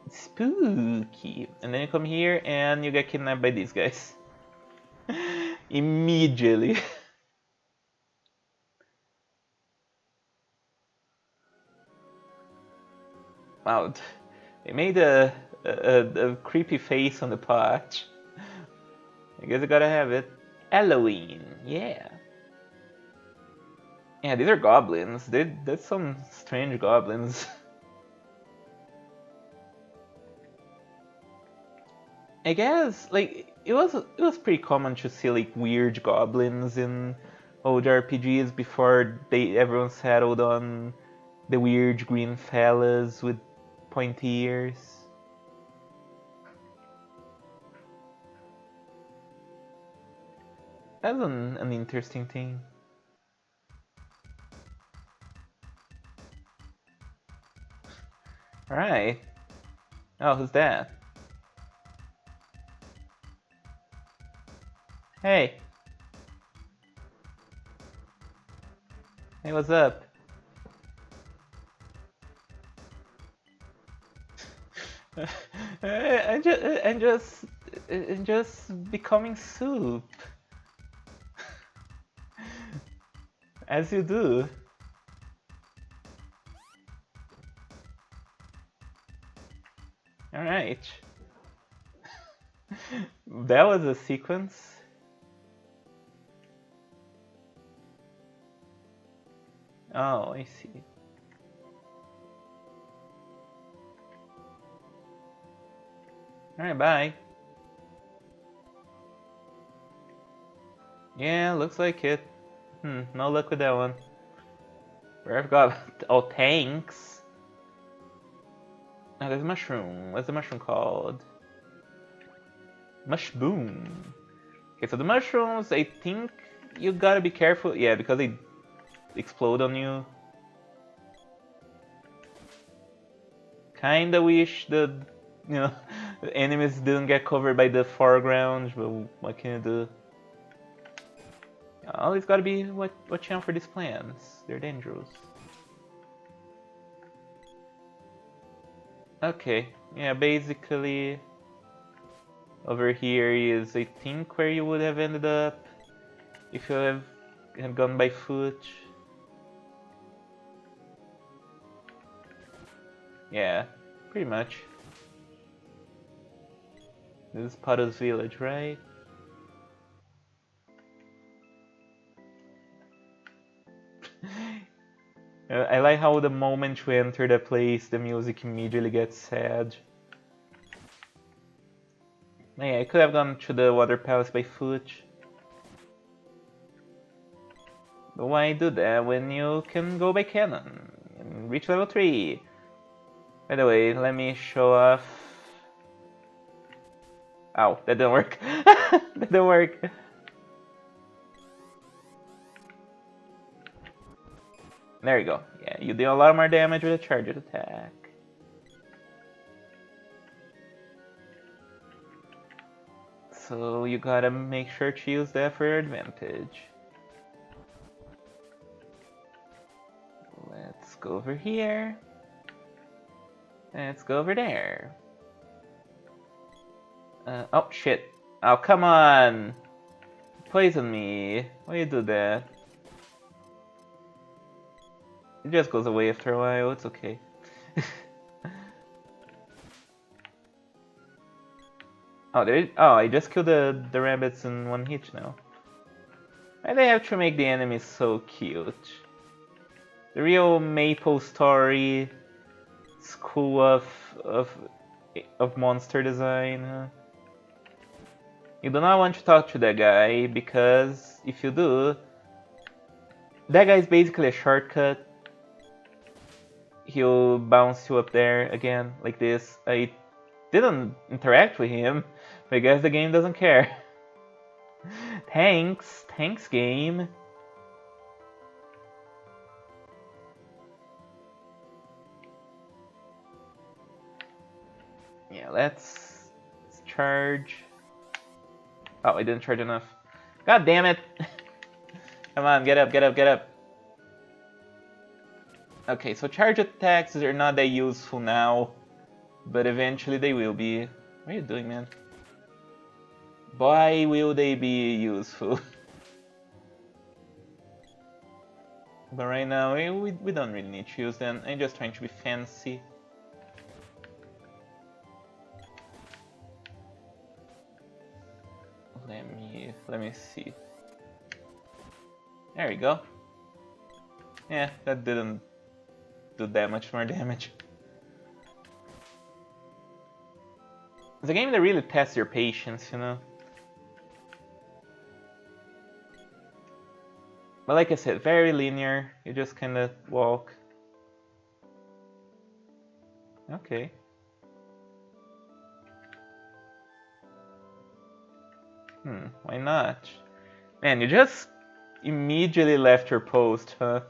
Spooky. And then you come here and you get kidnapped by these guys. Immediately. Wow, they made a creepy face on the patch. I guess I gotta have it. Halloween, yeah. Yeah, these are goblins. That's some strange goblins. I guess like it was pretty common to see like weird goblins in old RPGs before everyone settled on the weird green fellas with pointy ears. That's an interesting thing. Alright. Oh, who's that? Hey. Hey, what's up? I'm just becoming soup. As you do. Alright. That was a sequence. Oh, I see. Alright, bye. Yeah, looks like it. No luck with that one. Where I've got oh tanks. Now there's a mushroom. What's the mushroom called? Mushboom. Okay, so the mushrooms, I think you gotta be careful. Yeah, because they explode on you. Kinda wish the the enemies didn't get covered by the foreground, but what can you do? Always gotta be watch out for these plants. They're dangerous. Okay, yeah, basically over here is I think where you would have ended up if you have gone by foot. Yeah, pretty much. This is Pato's village, right? I like how the moment you enter the place, the music immediately gets sad. Yeah, I could have gone to the water palace by foot. But why do that when you can go by cannon and reach level 3? By the way, let me show off. Ow, that didn't work. That didn't work. There you go. Yeah, you deal a lot more damage with a charged attack. So you gotta make sure to use that for your advantage. Let's go over here. Let's go over there. Oh shit. Oh, come on! Poison me. Why you do that? It just goes away after a while, it's okay. Oh, I just killed the rabbits in one hit now. Why they have to make the enemies so cute? The real Maple Story school of monster design. Huh? You do not want to talk to that guy because if you do, that guy is basically a shortcut. He'll bounce you up there again like this. I didn't interact with him, but I guess the game doesn't care. Thanks game. Yeah, let's charge. Oh, I didn't charge enough. God damn it! Come on, get up, get up, get up. Okay, so charge attacks are not that useful now, but eventually they will be. What are you doing, man? Why will they be useful? But right now, we don't really need to use them. I'm just trying to be fancy. Let me see. There we go. Yeah, that didn't do that much more damage. It's a game that really tests your patience, you know? But like I said, very linear. You just kind of walk. Okay. Why not? Man, you just immediately left your post, huh?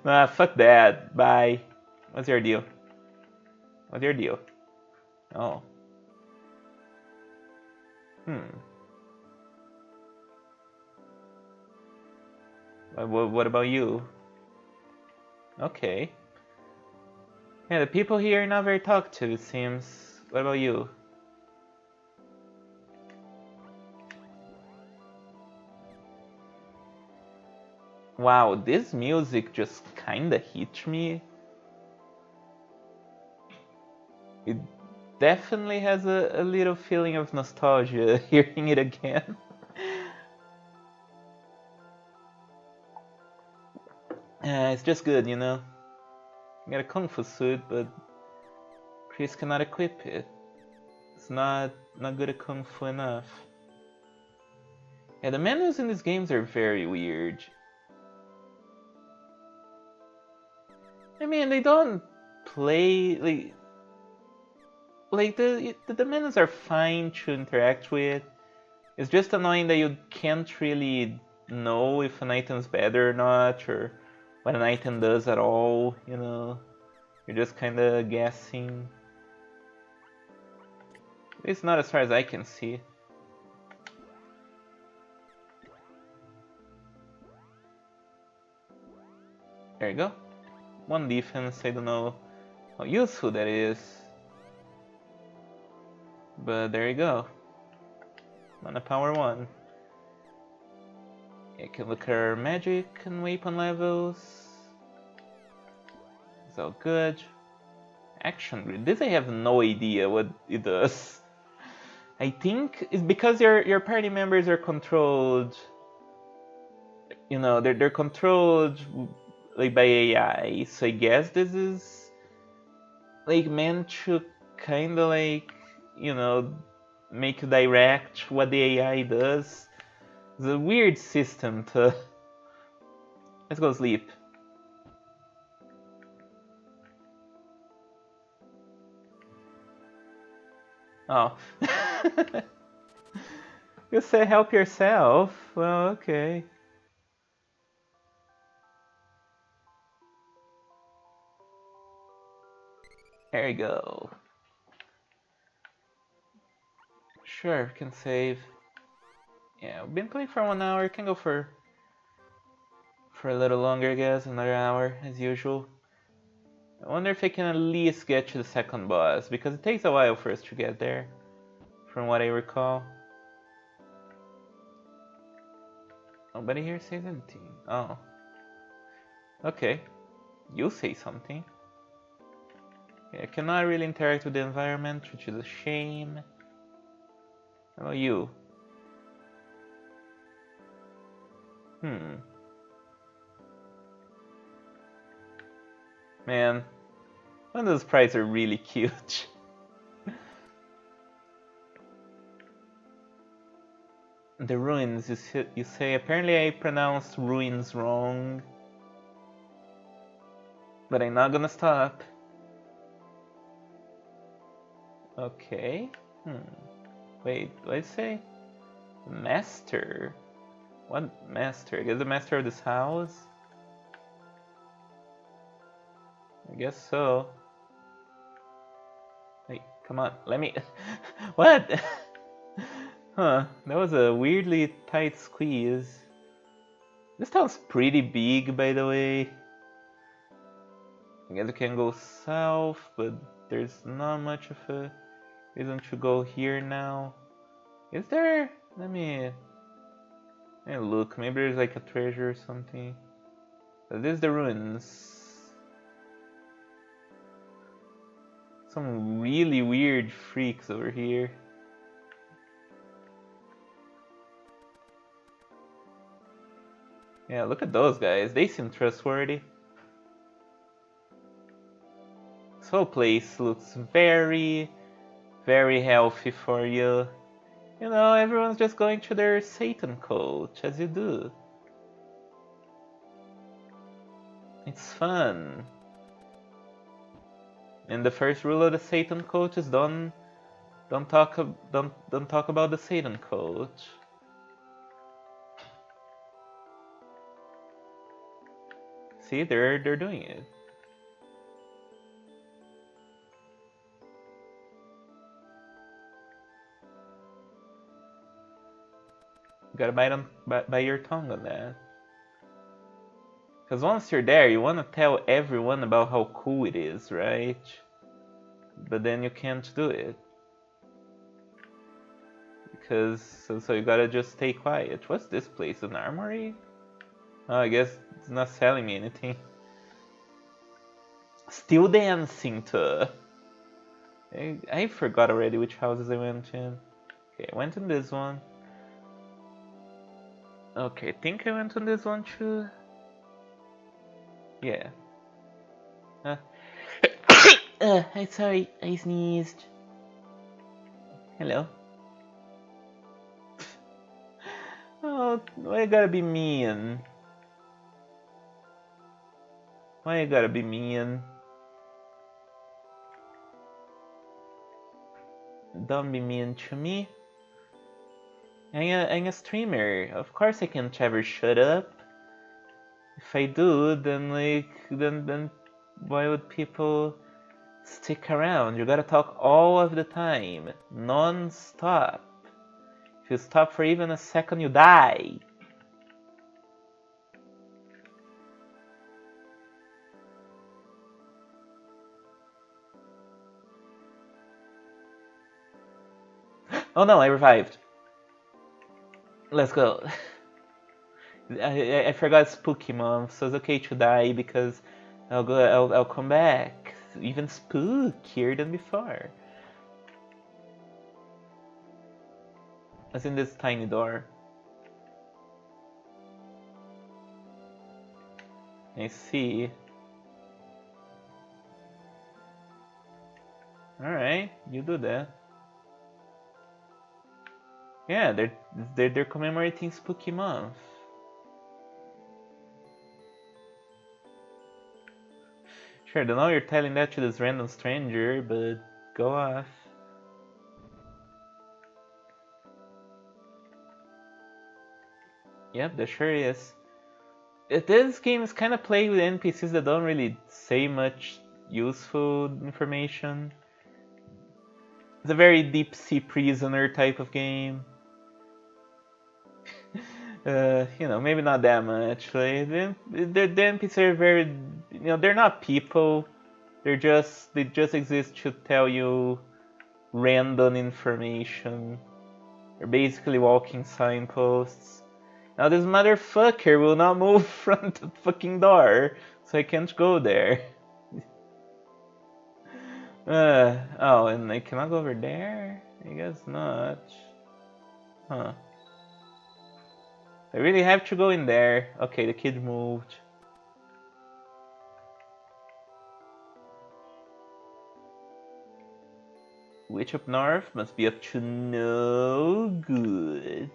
Nah, fuck that. Bye. What's your deal? What's your deal? Oh. What about you? Okay. Yeah, the people here are not very talkative, it seems. What about you? Wow, this music just kinda hit me. It definitely has a little feeling of nostalgia hearing it again. It's just good, you know? You got a kung fu suit, but Chris cannot equip it. It's not good at kung fu enough. Yeah, the menus in these games are very weird. I mean, they don't play like the menus are fine to interact with. It's just annoying that you can't really know if an item's better or not, or what an item does at all, you know? You're just kinda guessing. It's not as far as I can see. There you go. One defense, I don't know how useful that is. But there you go. Mana power 1. You can look at our magic and weapon levels. It's all good. Action grid. This I have no idea what it does. I think it's because your party members are controlled. You know, they're controlled like by AI. So I guess this is like meant to kind of like, you know, make you direct what the AI does. It's a weird system to. Let's go sleep. Oh. You say help yourself? Well, okay. There you go. Sure, can save. Yeah, we've been playing for 1 hour. Can go for a little longer, I guess. Another hour, as usual. I wonder if I can at least get to the second boss, because it takes a while for us to get there, from what I recall. Nobody here says anything. Oh. Okay. You say something. Okay, I cannot really interact with the environment, which is a shame. How about you? Man, one of those sprites are really cute. The ruins, you say. Apparently I pronounced ruins wrong. But I'm not gonna stop. Okay. Wait, what did I say? Master? What master? I guess the master of this house? I guess so. Come on, let me. What? Huh, that was a weirdly tight squeeze. This town's pretty big, by the way. I guess we can go south, but there's not much of a reason to go here now. Is there? Let me look. Maybe there's like a treasure or something. But this is the ruins. Some really weird freaks over here. Yeah, look at those guys. They seem trustworthy. This whole place looks very, very healthy for you. You know, everyone's just going to their Satan cult, as you do. It's fun. And the first rule of the Satan cult is don't talk about the Satan cult. See, they're doing it. You gotta bite your tongue on that. Because once you're there, you want to tell everyone about how cool it is, right? But then you can't do it. Because, so you gotta just stay quiet. What's this place? An armory? Oh, I guess it's not selling me anything. Still dancing to. I forgot already which houses I went in. Okay, I went in this one. Okay, I think I went on this one too. Yeah. I'm sorry, I sneezed. Hello. Oh, why you gotta be mean? Why you gotta be mean? Don't be mean to me. I'm a streamer. Of course I can't ever shut up. If I do, then then why would people stick around? You gotta talk all of the time, non-stop. If you stop for even a second, you die. Oh no, I revived. Let's go. I forgot spooky month, so it's okay to die because I'll come back even spookier than before. What's in this tiny door? I see. Alright, you do that. Yeah, they're commemorating Spooky Month. Sure, I don't know you're telling that to this random stranger, but go off. Yep, there sure is. This game is kind of playing with NPCs that don't really say much useful information. It's a very deep sea prisoner type of game. You know, maybe not that much. Like the NPCs are very, you know, they're not people. They just exist to tell you random information. They're basically walking signposts. Now this motherfucker will not move from the fucking door, so I can't go there. Oh, and I cannot go over there? I guess not. Huh. I really have to go in there. Okay, the kid moved. Witch up north must be up to no good.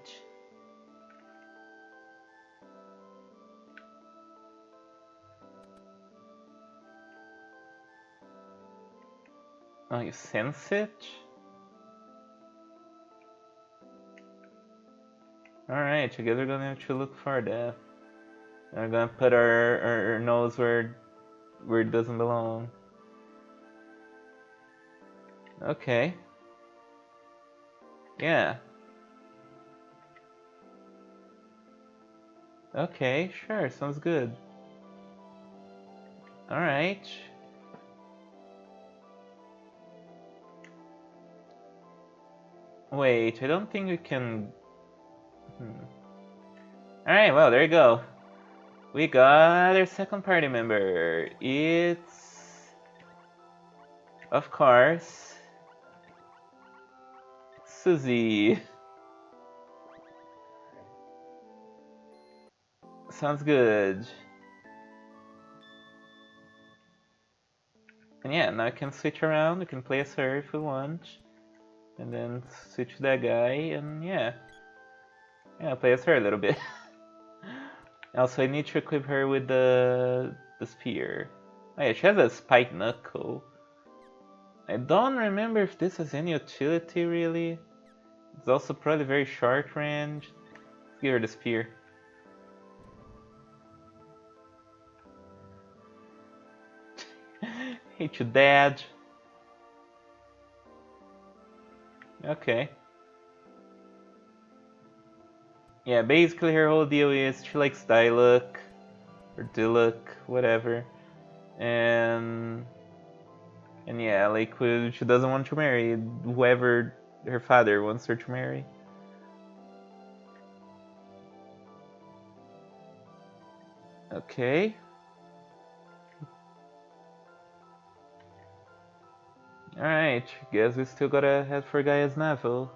Oh, you sense it? Alright, I guess we're gonna have to look for that. We're gonna put our nose where it doesn't belong. Okay. Yeah. Okay, sure, sounds good. Alright. Wait, I don't think we can... Alright, well, there you go. We got our second party member. It's... Of course... Susie. Sounds good. And yeah, now I can switch around. We can play as her if we want. And then switch to that guy, and yeah. Yeah, play as her a little bit. Also, I need to equip her with the spear. Oh yeah, she has a spiked knuckle. I don't remember if this has any utility really. It's also probably very short range. Let's give her the spear. Hate you, Dad. Okay. Yeah, basically her whole deal is she likes Diluc, or Diluc, whatever. And yeah, like she doesn't want to marry whoever her father wants her to marry. Okay. Alright, guess we still gotta head for Gaia's Navel.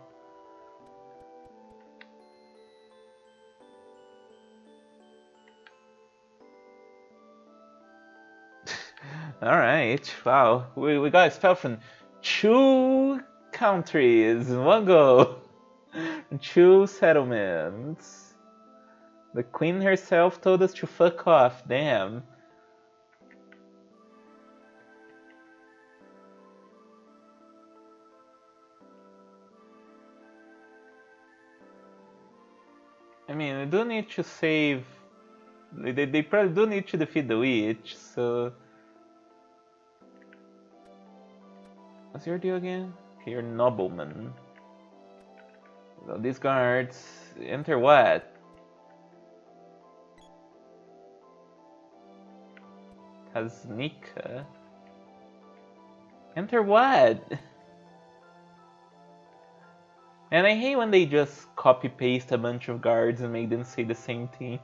Alright, wow. We got expelled from 2 countries in one go. 2 settlements. The queen herself told us to fuck off, damn. I mean, we do need to save... They probably do need to defeat the witch, so... What's your deal again? Okay, you're nobleman. So these guards... Enter what? Kaznika? Enter what? And I hate when they just copy paste a bunch of guards and make them say the same thing.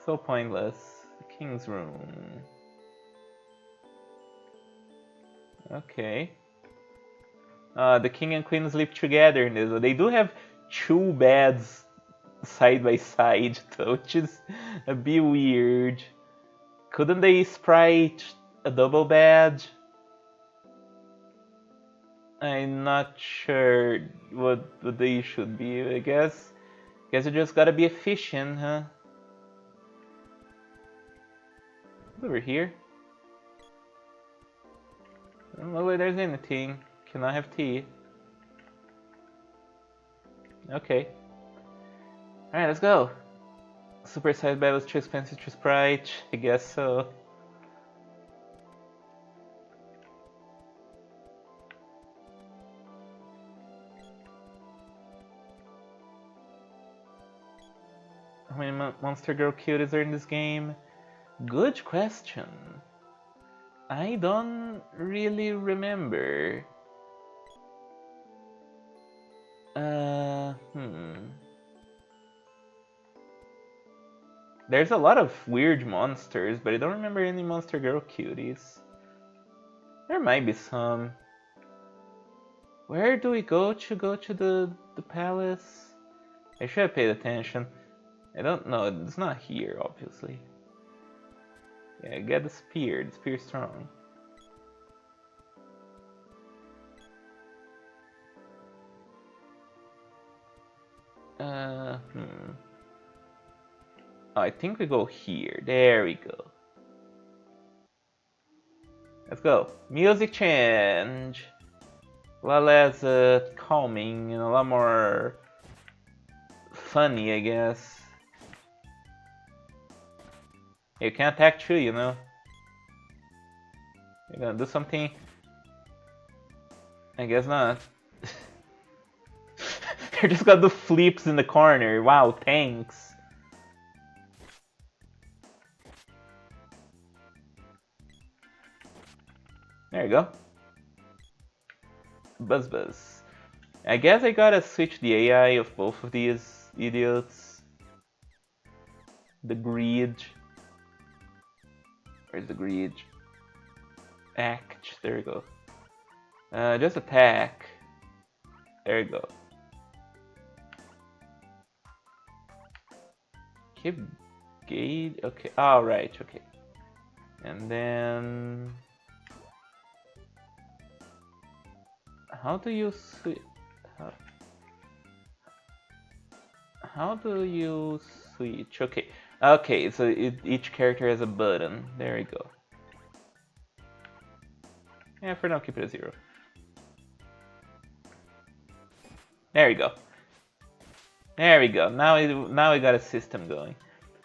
So pointless. The king's room. Okay. The king and queen sleep together in this. They do have 2 beds side by side, though, which is a bit weird. Couldn't they sprite a double bed? I'm not sure what they should be. I guess you just gotta be efficient, huh? Over here. I don't know if there's anything. Can I have tea? Okay. Alright, let's go. Super side battles too expensive to sprite. I guess so. How many Monster Girl cuties are in this game? Good question. I don't really remember. There's a lot of weird monsters, but I don't remember any Monster Girl cuties. There might be some. Where do we go to the palace? I should have paid attention. I don't know, it's not here, obviously. Yeah, get the spear's strong. Oh, I think we go here. There we go. Let's go. Music change. A lot less calming and a lot more funny, I guess. You can attack too, you know. You're gonna do something. I guess not. I just got the flips in the corner. Wow, thanks. There you go. Buzz buzz. I guess I gotta switch the AI of both of these idiots. The greed. Where's the greed? Act. There you go. Just attack. There you go. Keep gauge. Okay. All right. Okay. And then how do you switch? How do you switch? Okay. Okay. So each character has a button. There you go. Yeah. For now, keep it at 0. There you go. There we go. Now we got a system going.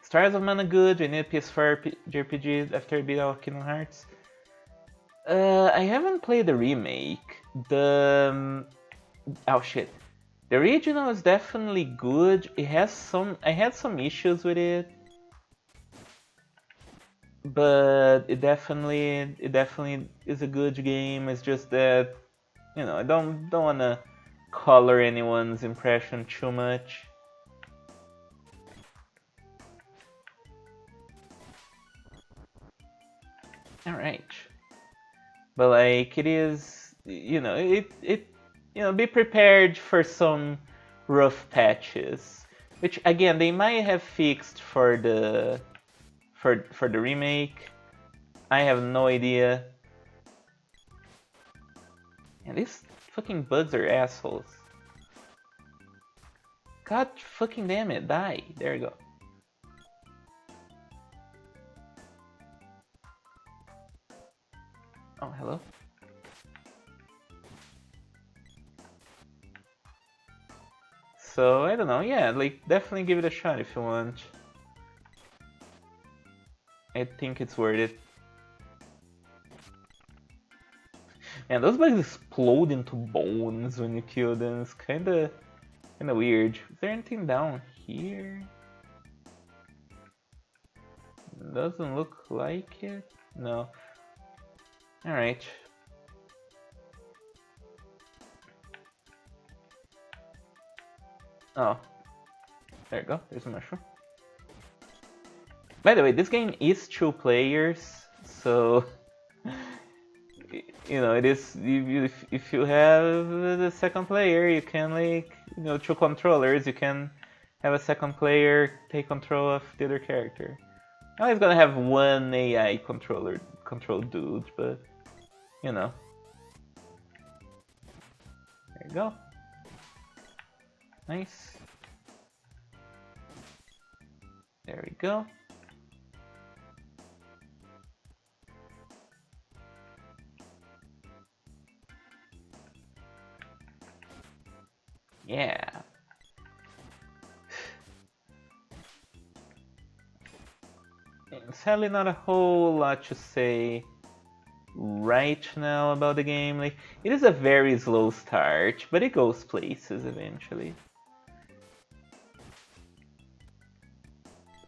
Stars of Mana good. I need PS4 JRPGs after I beat all Kingdom Hearts. I haven't played the remake. Oh shit. The original is definitely good. It has some. I had some issues with it, but it definitely is a good game. It's just that I don't wanna color anyone's impression too much. All right. But like it is, be prepared for some rough patches, which again they might have fixed for the remake. I have no idea. And these fucking bugs are assholes. God fucking damn it, die. There you go. Oh, hello. So I don't know, yeah, like definitely give it a shot if you want. I think it's worth it. And those bugs explode into bones when you kill them. It's kinda weird. Is there anything down here? Doesn't look like it. No. Alright. Oh. There you go. There's a mushroom. By the way, this game is 2 players, so it is. If you have the second player, you can 2 controllers. You can have a second player take control of the other character. Now he's gonna have one AI control dude, but there you go. Nice. There we go. Yeah. Sadly, not a whole lot to say right now about the game. Like, it is a very slow start, but it goes places eventually.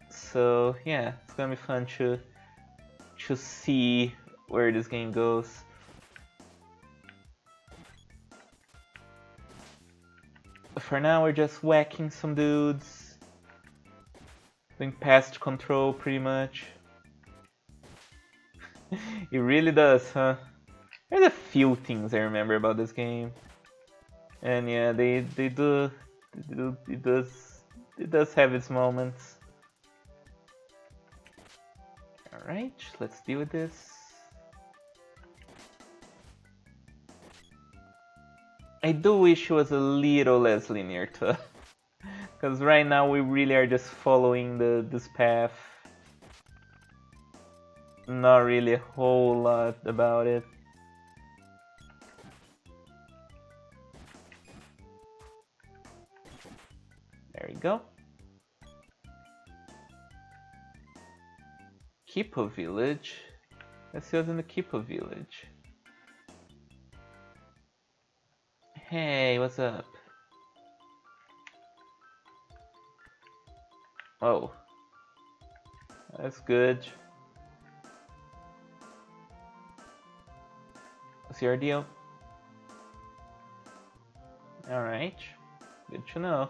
So yeah, it's gonna be fun to see where this game goes. For now, we're just whacking some dudes, doing pest control pretty much. It really does, huh? There's a few things I remember about this game, and yeah, they do it does have its moments. All right, let's deal with this. I do wish it was a little less linear too, because right now we really are just following this path. Not really a whole lot about it. There we go. Kipo Village. Let's see what's in the Kipo Village. Hey, what's up? Oh, that's good. What's your deal? Alright, good to know.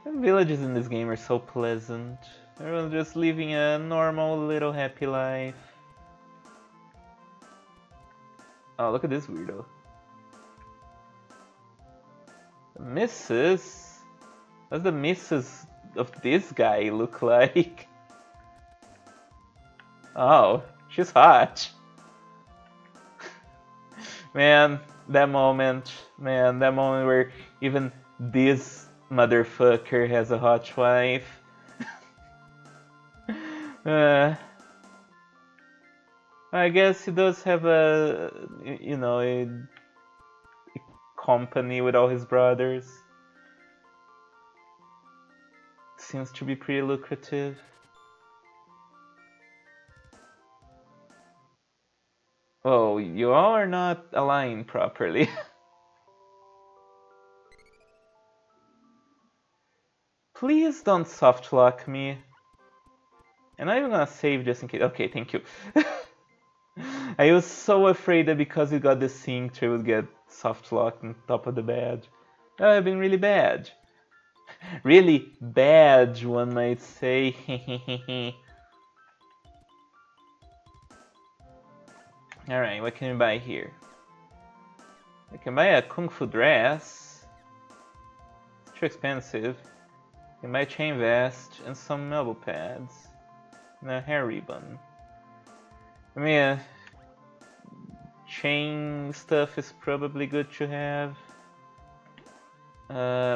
Villages in this game are so pleasant. Everyone's just living a normal little happy life. Oh, look at this weirdo. The missus? What's the missus of this guy look like? Oh, she's hot. Man, that moment where even this motherfucker has a hot wife. I guess he does have a company with all his brothers. Seems to be pretty lucrative. Oh, you all are not aligned properly. Please don't soft lock me. I'm not even gonna save just in case. Okay, thank you. I was so afraid that because we got the sync, I would get soft locked on top of the badge. That would have been really bad. Really bad, one might say. Alright, what can we buy here? I can buy a kung fu dress. It's too expensive. I can buy a chain vest and some elbow pads. And a hair ribbon. I mean, chain stuff is probably good to have.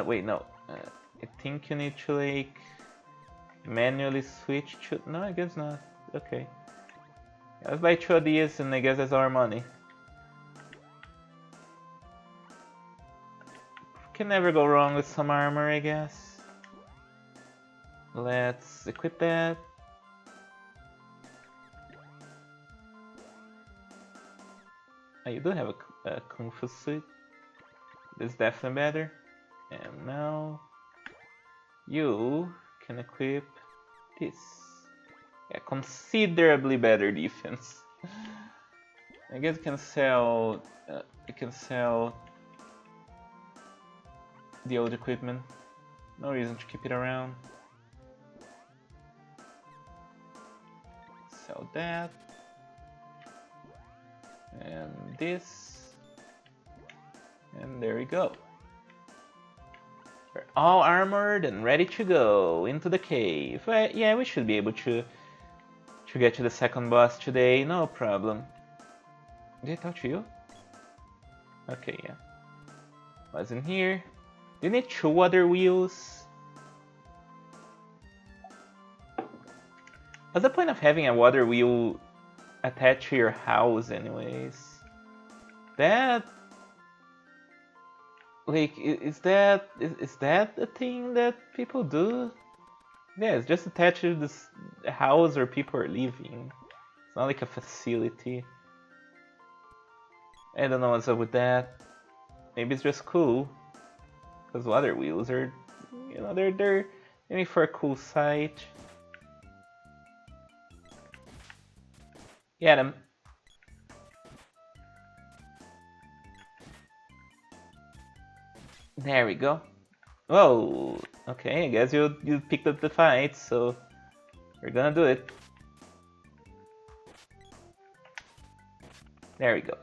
Wait, no. I think you need to like manually switch to. No, I guess not. Okay. Let's buy 2 of these and I guess that's our money. Can never go wrong with some armor, I guess. Let's equip that. Oh, you do have a kung fu suit. This is definitely better. And now you can equip this. Yeah, considerably better defense. I guess you can sell. You can sell the old equipment. No reason to keep it around. Sell that. And this. And there we go. We're all armored and ready to go into the cave. Yeah, we should be able to get to the second boss today, no problem. Did I talk to you? Okay, yeah. What's in here? Do you need 2 other wheels? What's the point of having a water wheel attached to your house anyways? That... Like, is that a thing that people do? Yeah, it's just attached to this house where people are living. It's not like a facility. I don't know what's up with that. Maybe it's just cool. Because water wheels are, they're maybe for a cool sight. Get him. There we go. Whoa. Okay, I guess you picked up the fight, so we're gonna do it. There we go.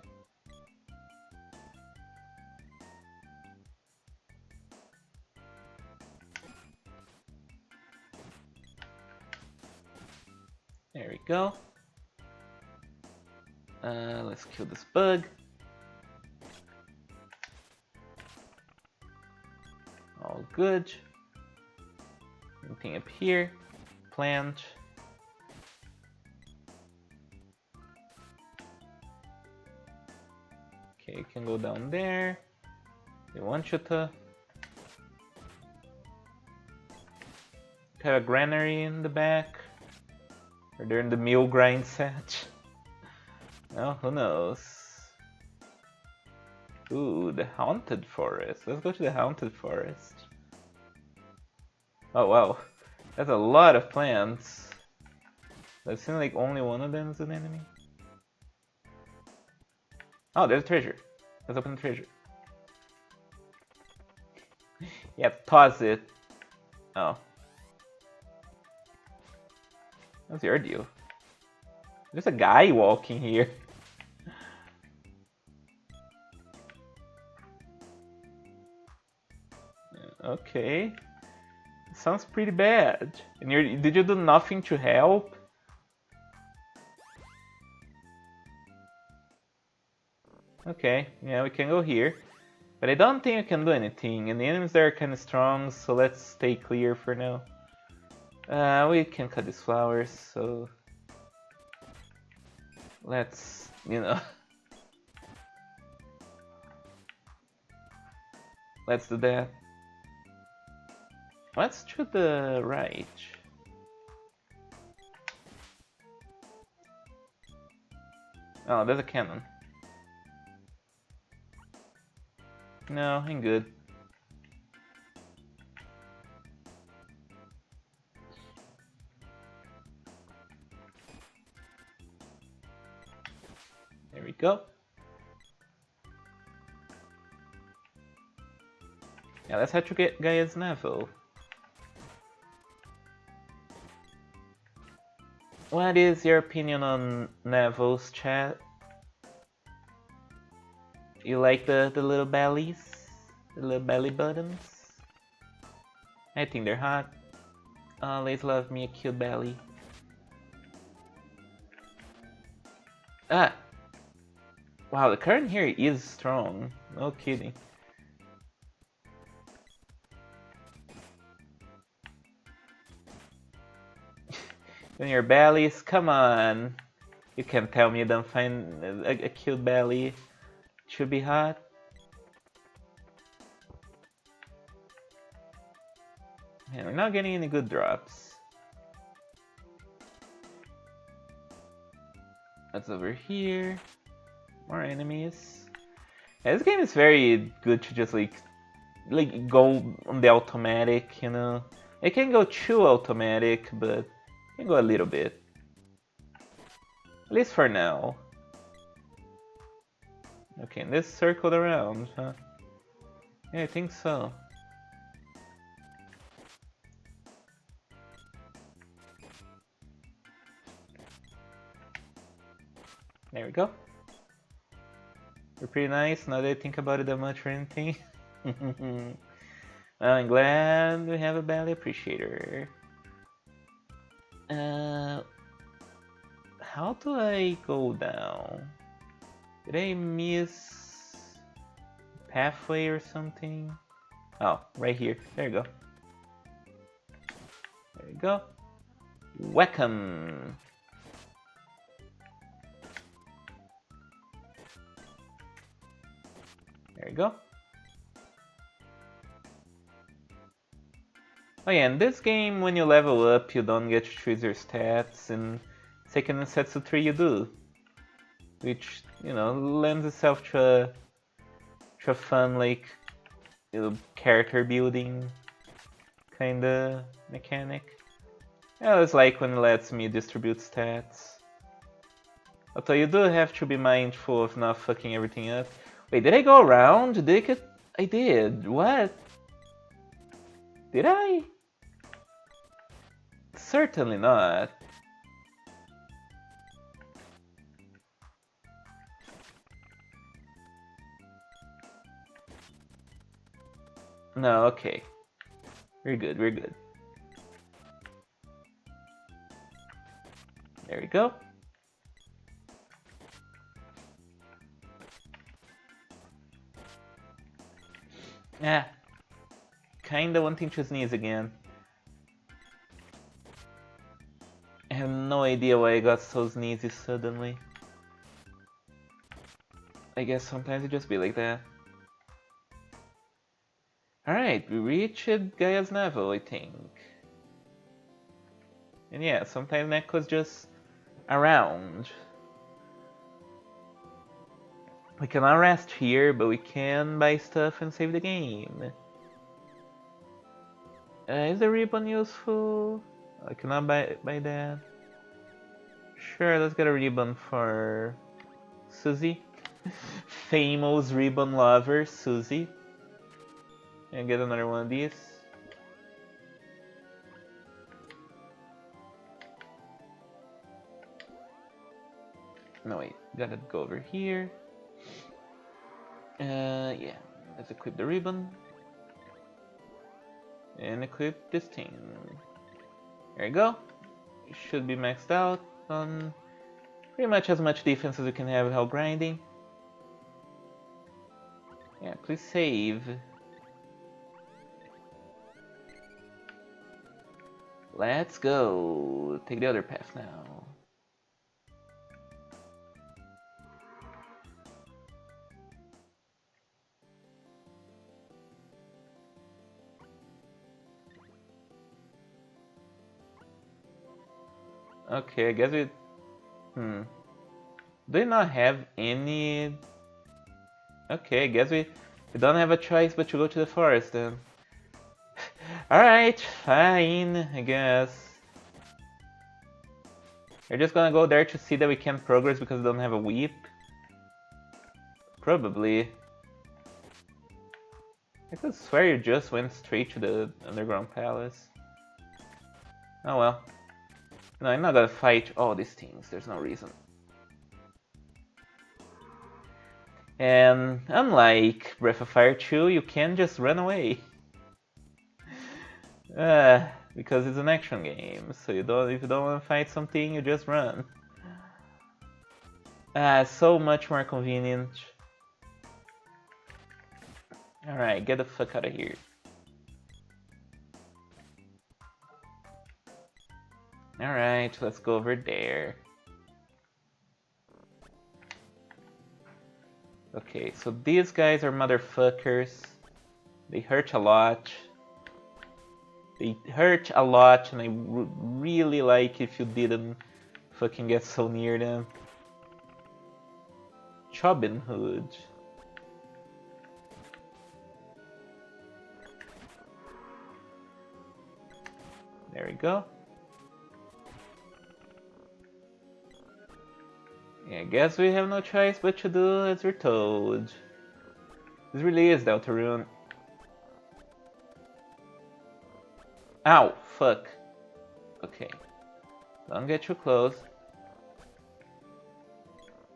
There we go. Let's kill this bug. All good. Anything up here? Plant. Okay, you can go down there. They want you to have a granary in the back. Or they're in the meal grind set. Well, who knows? Ooh, the Haunted Forest. Let's go to the Haunted Forest. Oh wow, that's a lot of plants. That seems like only one of them is an enemy. Oh, there's a treasure. Let's open the treasure. Yeah, pause it. Oh. What's your deal? There's a guy walking here. Okay. Sounds pretty bad. And did you do nothing to help? Okay, yeah, we can go here. But I don't think we can do anything, and the enemies there are kind of strong, so let's stay clear for now. We can cut these flowers, so... Let's, let's do that. Let's to the right. Oh, there's a cannon. No, I'm good. There we go. Yeah, let's have to get Gaia's Neville. What is your opinion on Neville's, chat? You like the little bellies? The little belly buttons? I think they're hot. Always love me a cute belly. Ah! Wow, the current here is strong. No kidding. When your bellies, come on. You can tell me you don't find a cute belly. Should be hot. Man, we're not getting any good drops. What's over here? More enemies. Yeah, this game is very good to just like go on the automatic, you know. It can go too automatic, but it can go a little bit. At least for now. Okay, and this circled around, huh? Yeah, I think so. There we go. We're pretty nice, now that I think about it that much or anything. Well, I'm glad we have a belly appreciator. How do I go down? Did I miss pathway or something? Oh, right here. There you go. There you go. Welcome. There you go. Oh yeah, in this game, when you level up, you don't get to choose your stats, and Seiken Densetsu 3 you do. Which, lends itself to a fun, like, character building kinda mechanic. Yeah, it's like when it lets me distribute stats. Although you do have to be mindful of not fucking everything up. Wait, did I go around? Did I get... I did. What? Did I? Certainly not. No, okay. We're good, we're good. There we go. Yeah. Kinda wanting to sneeze again. I have no idea why I got so sneezy suddenly. I guess sometimes it just be like that. Alright, we reached Gaia's Neville, I think. And yeah, sometimes Neko's just around. We cannot rest here, but we can buy stuff and save the game. Is the ribbon useful? I cannot buy that. Sure, let's get a ribbon for Susie. Famous ribbon lover, Susie. And get another one of these. No wait, gotta go over here. Yeah, let's equip the ribbon. And equip this thing. There you go. It should be maxed out on pretty much as much defense as you can have without grinding. Yeah, please save. Let's go. Take the other path now. Okay, I guess it... Do they not have any... Okay, I guess we don't have a choice but to go to the forest then. Alright, fine, I guess. We're just gonna go there to see that we can't progress because we don't have a whip. Probably. I could swear you just went straight to the underground palace. Oh well. No, I'm not gonna fight all these things, there's no reason. And unlike Breath of Fire 2, you can just run away. Because it's an action game, so if you don't want to fight something, you just run. So much more convenient. Alright, get the fuck out of here. Alright, let's go over there. Okay, so these guys are motherfuckers. They hurt a lot. They hurt a lot, and I would really like if you didn't fucking get so near them. Robin Hood. There we go. Yeah, I guess we have no choice but to do as we're told. This really is Deltarune. Ow, fuck. Okay. Don't get too close.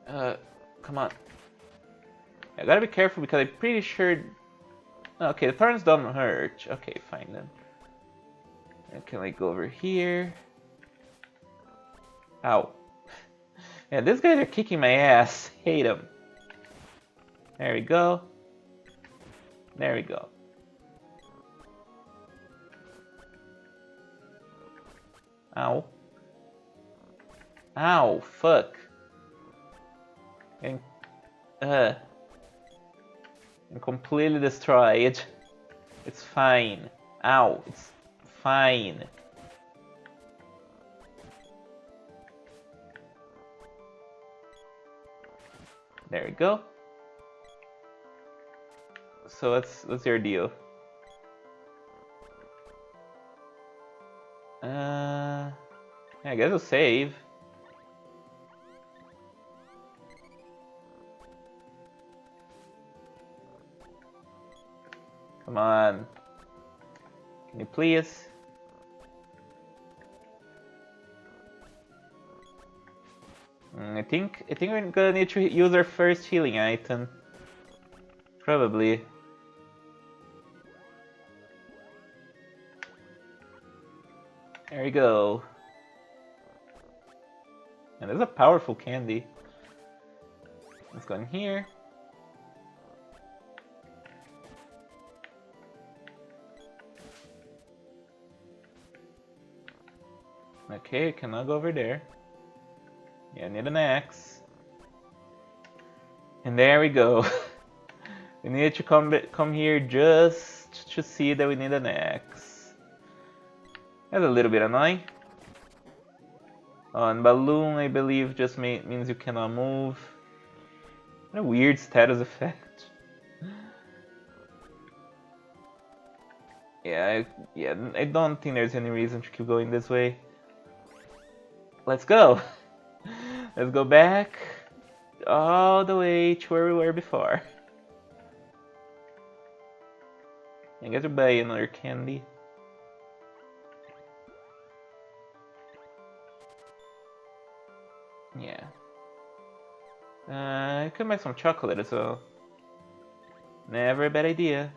Come on. I gotta be careful because I'm pretty sure... Okay, the thorns don't hurt. Okay, fine then. And can I go over here? Ow. Yeah, these guys are kicking my ass. Hate them. There we go. There we go. Ow. Ow, fuck. And completely destroyed. It's fine. Ow, it's fine. There we go. So what's your deal? Yeah, I guess I'll save. Come on. Can you please? I think we're gonna need to use our first healing item. Probably. There we go. And there's a powerful candy. Let's go in here. Okay, I cannot go over there. Yeah, I need an axe. And there we go. We need to come here just to see that we need an axe. That's a little bit annoying. Oh, and balloon, I believe, just means you cannot move. What a weird status effect. Yeah, I don't think there's any reason to keep going this way. Let's go! Let's go back all the way to where we were before. I guess we'll buy another candy. Yeah. I could buy some chocolate as well. Never a bad idea.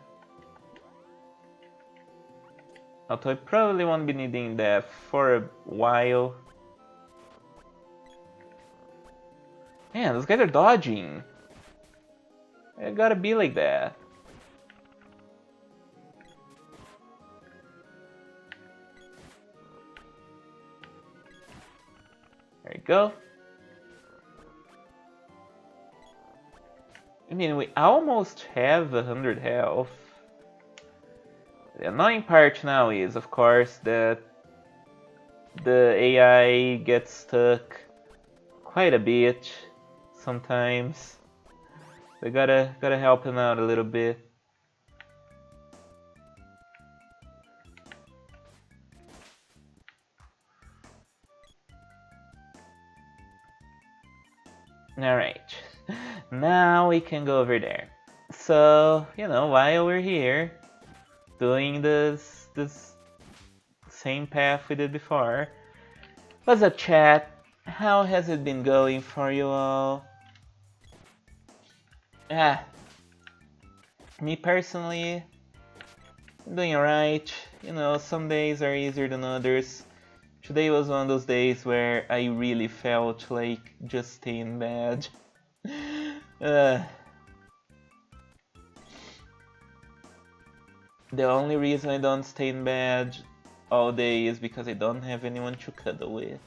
Although I probably won't be needing that for a while. Man, those guys are dodging. It gotta be like that. There you go. I mean, we almost have 100 health. The annoying part now is, of course, that the AI gets stuck quite a bit sometimes. We gotta help him out a little bit. Alright, now we can go over there. So, you know, while we're here, doing this same path we did before, what's up chat? How has it been going for you all? Me personally, I'm doing alright. You know, some days are easier than others. Today was one of those days where I really felt like just staying bed. The only reason I don't stay in bed all day is because I don't have anyone to cuddle with.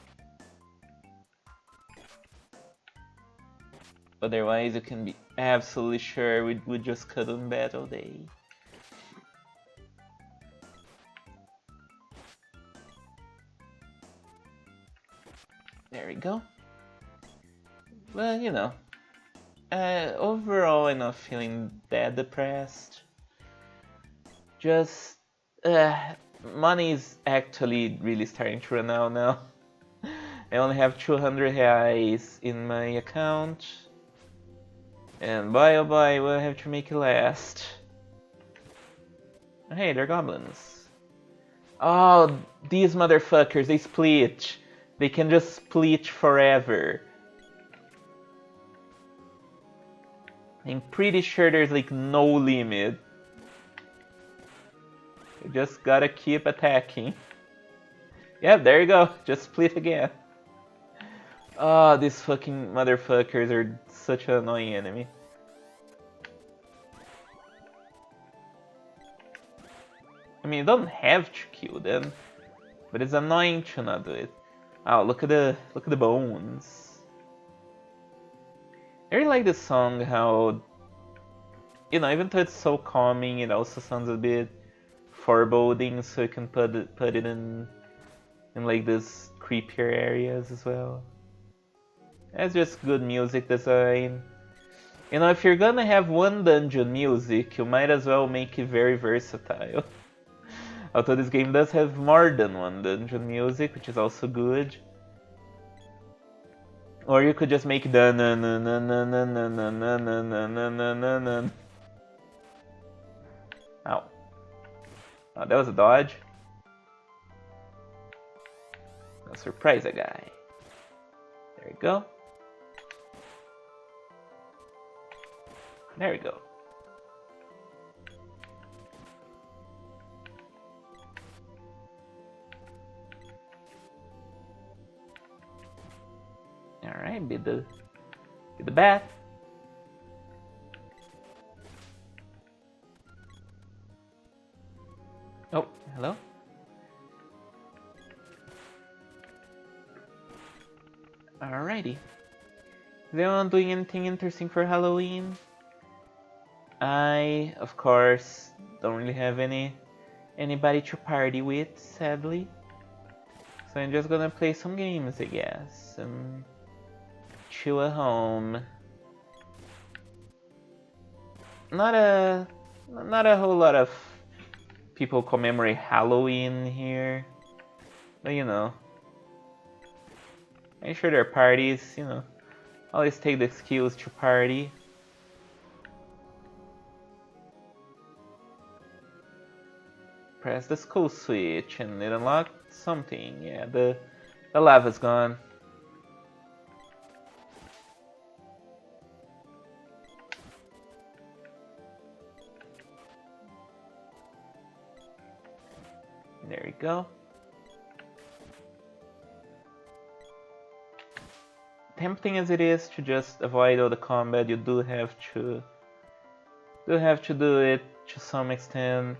Otherwise, you can be absolutely sure we would just cuddle in bed all day. There we go. Well, you know, overall I'm not feeling that depressed. Just, money is actually really starting to run out now. I only have 200 reais in my account. And boy oh boy, we'll have to make it last. Hey, they're goblins. Oh, these motherfuckers, they split. They can just split forever. I'm pretty sure there's like no limit. You just gotta keep attacking. Yep, there you go. Just split again. Oh, these fucking motherfuckers are such an annoying enemy. I mean, you don't have to kill them, but it's annoying to not do it. Oh, look at the bones. I really like this song. How, you know, even though it's so calming, it also sounds a bit foreboding. So you can put it in like this creepier areas as well. That's just good music design. You know, if you're gonna have one dungeon music, you might as well make it very versatile. Although this game does have more than one dungeon music, which is also good. Or you could just make the na na na na na na na na na na na na na na. Ow. Oh, that was a dodge. No surprise, a guy. There we go. There we go. Alright, be the bat. Oh, hello? Alrighty. Is anyone doing anything interesting for Halloween? I, of course, don't really have anybody to party with, sadly. So I'm just gonna play some games, I guess, and chill at home. not a not a whole lot of people commemorate Halloween here, but you know, I'm sure there are parties. You know, always take the excuse to party. Press the school switch and it unlocked something. Yeah, the lava's gone. There we go. Tempting as it is to just avoid all the combat, you do have to do it to some extent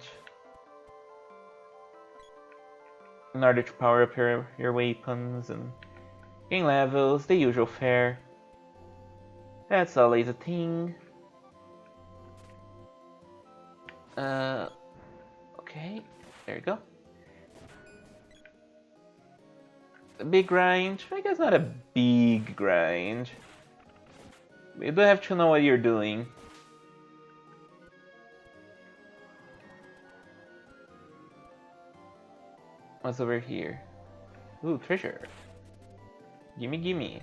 in order to power up your weapons and gain levels, the usual fare. That's always a thing. Okay, there you go. A big grind? I guess not a big grind. You do have to know what you're doing. What's over here? Ooh, treasure. Gimme, gimme.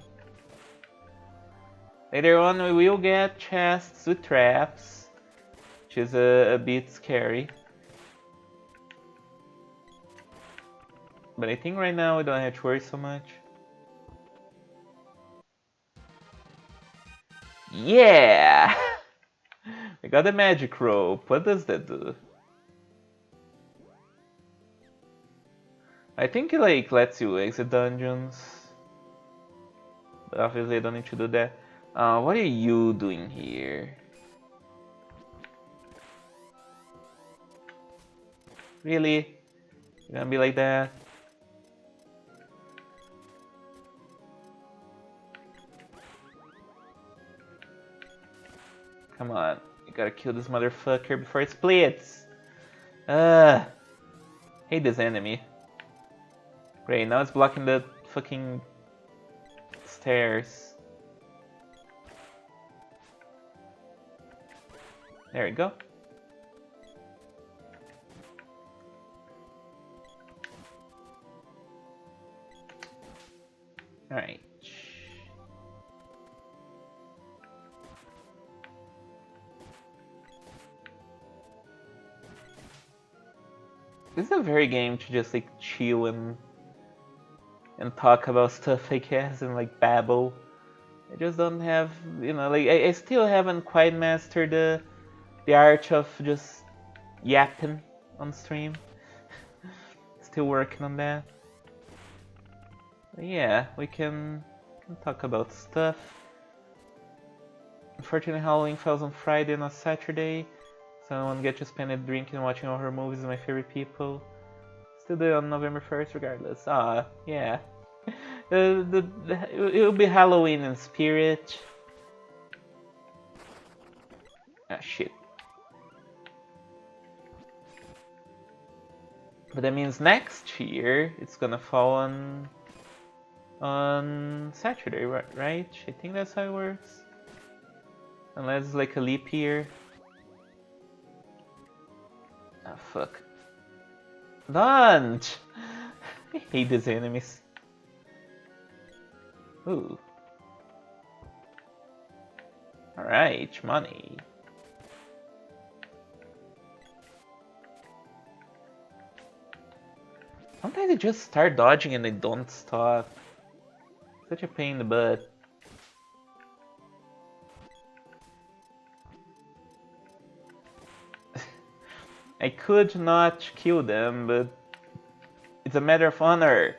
Later on, we will get chests with traps, which is a bit scary. But I think right now we don't have to worry so much. Yeah! We got the magic rope. What does that do? I think it like lets you exit dungeons. But obviously I don't need to do that. What are you doing here? Really? You're gonna be like that? Come on, you gotta kill this motherfucker before it splits. Hate this enemy. Great, now it's blocking the fucking stairs. There we go. Alright. This is a very game to just like chill and talk about stuff, I guess, and like babble. I just don't have, you know, like I still haven't quite mastered the art of just yapping on stream. Still working on that. But yeah, we can talk about stuff. Unfortunately, Halloween falls on Friday, not Saturday, so I won't get to spend it drinking and watching horror movies with my favorite people. Still do it on November 1st, regardless. Yeah. It'll be Halloween in spirit. Ah, shit. But that means next year it's gonna fall on Saturday, right? I think that's how it works. Unless it's like a leap year. Ah, fuck. Don't! I hate these enemies. Ooh. Alright, money. Sometimes they just start dodging and they don't stop. Such a pain in the butt. I could not kill them, but it's a matter of honor.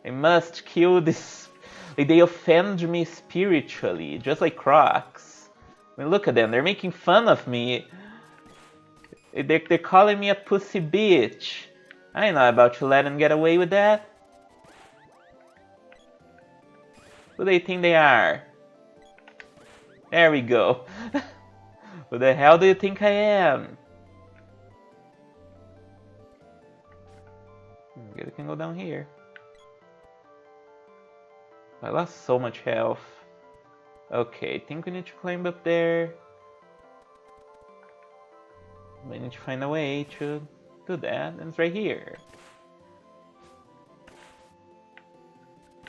I must kill this. Like, they offend me spiritually, just like Crocs. I mean, look at them, they're making fun of me. They're calling me a pussy bitch. I ain't not about to let them get away with that. Who do they think they are? There we go. Who the hell do you think I am? Guess I can go down here. I lost so much health. Okay, I think we need to climb up there. We need to find a way to do that, and it's right here.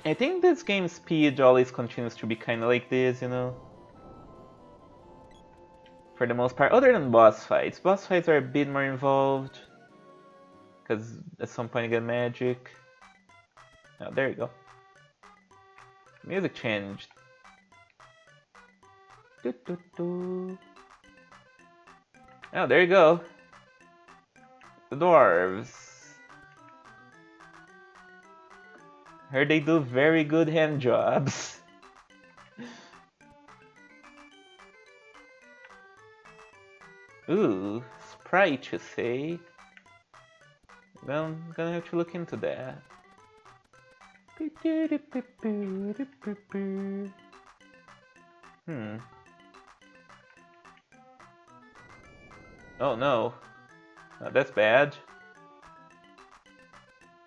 I think this game's speed always continues to be kind of like this, you know? For the most part, other than boss fights. Boss fights are a bit more involved, because at some point you get magic. Oh, there you go. Music changed. Doo -doo -doo. Oh, there you go. The dwarves. Heard they do very good hand jobs. Ooh, sprite, you say? Well, I'm gonna have to look into that. Hmm. Oh no. Oh, that's bad.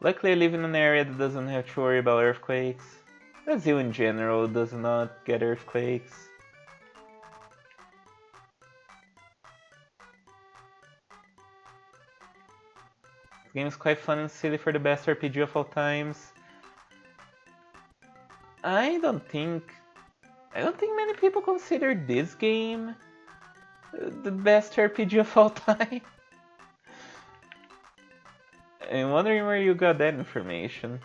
Luckily I live in an area that doesn't have to worry about earthquakes. Brazil in general does not get earthquakes. This game is quite fun and silly for the best RPG of all times. I don't think many people consider this game the best RPG of all time. I'm wondering where you got that information.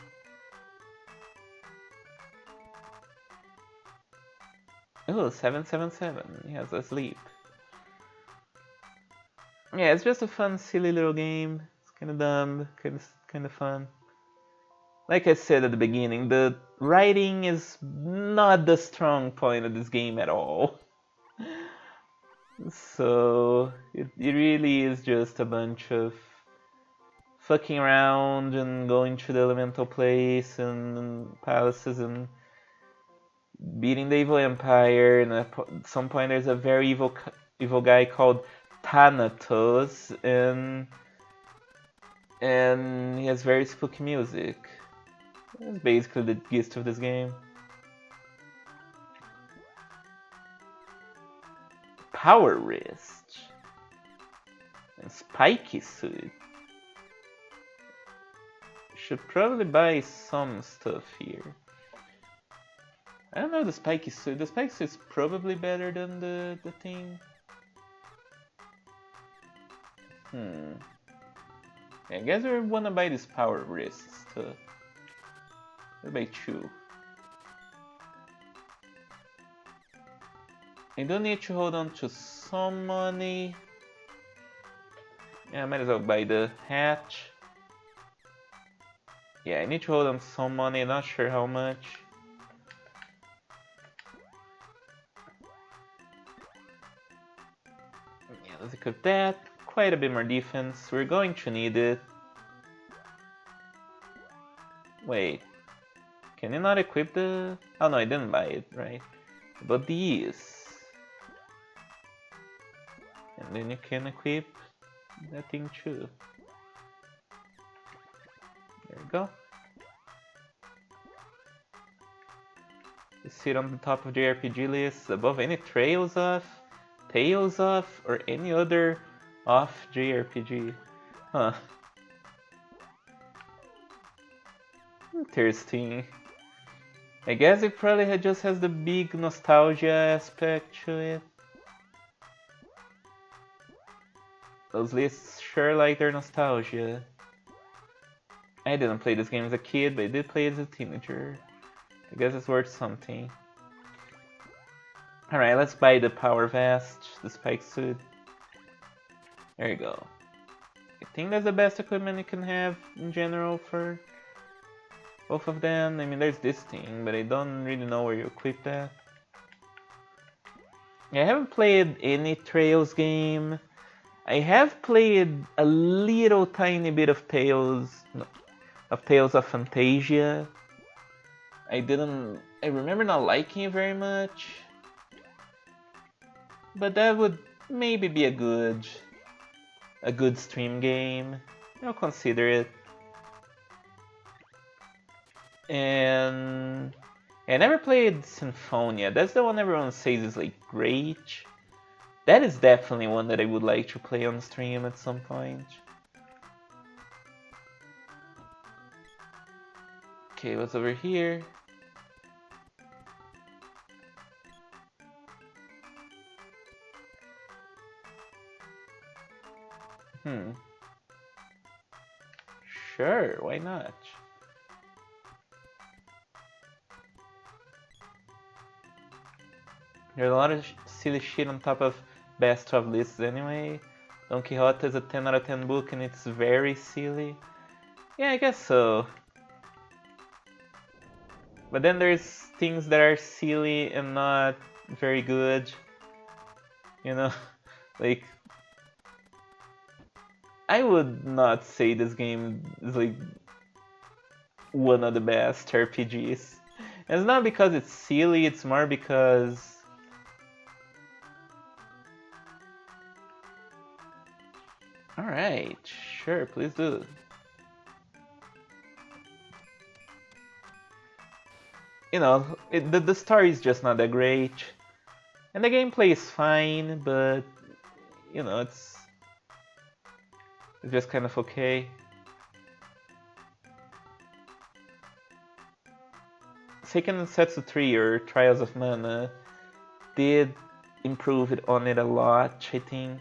Oh, 777. He has a sleep. Yeah, it's just a fun, silly little game. It's kind of dumb, kind of fun. Like I said at the beginning, the writing is not the strong point of this game at all. So it really is just a bunch of fucking around and going to the elemental place and palaces and beating the evil empire. And at some point, there's a very evil guy called Thanatos, and he has very spooky music. That's basically the gist of this game. Power wrist and spiky suit. Should probably buy some stuff here. I don't know the spiky suit. The spiky suit is probably better than the thing. I guess I wanna buy this power wrist stuff. I'll buy 2. I do need to hold on to some money. Yeah, I might as well buy the hatch. Yeah, I need to hold on to some money, not sure how much. Yeah, let's equip that. Quite a bit more defense. We're going to need it. Wait. Can you not equip the... Oh no, I didn't buy it, right? But these. And then you can equip that thing too. There we go. You sit on the top of the RPG list above any Trails of, Tales of, or any other off JRPG. Huh. Interesting. I guess it probably just has the big nostalgia aspect to it. Those lists sure like their nostalgia. I didn't play this game as a kid, but I did play as a teenager. I guess it's worth something. Alright, let's buy the power vest, the spike suit. There you go. I think that's the best equipment you can have in general for both of them. I mean, there's this thing, but I don't really know where you equip that. I haven't played any Trails game. I have played a little tiny bit of Tales of Fantasia. I remember not liking it very much. But that would maybe be a good stream game. I'll consider it. And I never played Symphonia. That's the one everyone says is like great. That is definitely one that I would like to play on stream at some point. Okay, what's over here? Sure, why not? There's a lot of silly shit on top of best of lists anyway. Don Quixote is a 10 out of 10 book and it's very silly. Yeah, I guess so. But then there's things that are silly and not very good. You know? Like, I would not say this game is like one of the best RPGs. And it's not because it's silly, it's more because alright, sure, please do. You know, the story is just not that great. And the gameplay is fine, but, you know, it's just kind of okay. Seiken Densetsu 3 or Trials of Mana did improve it on it a lot, I think.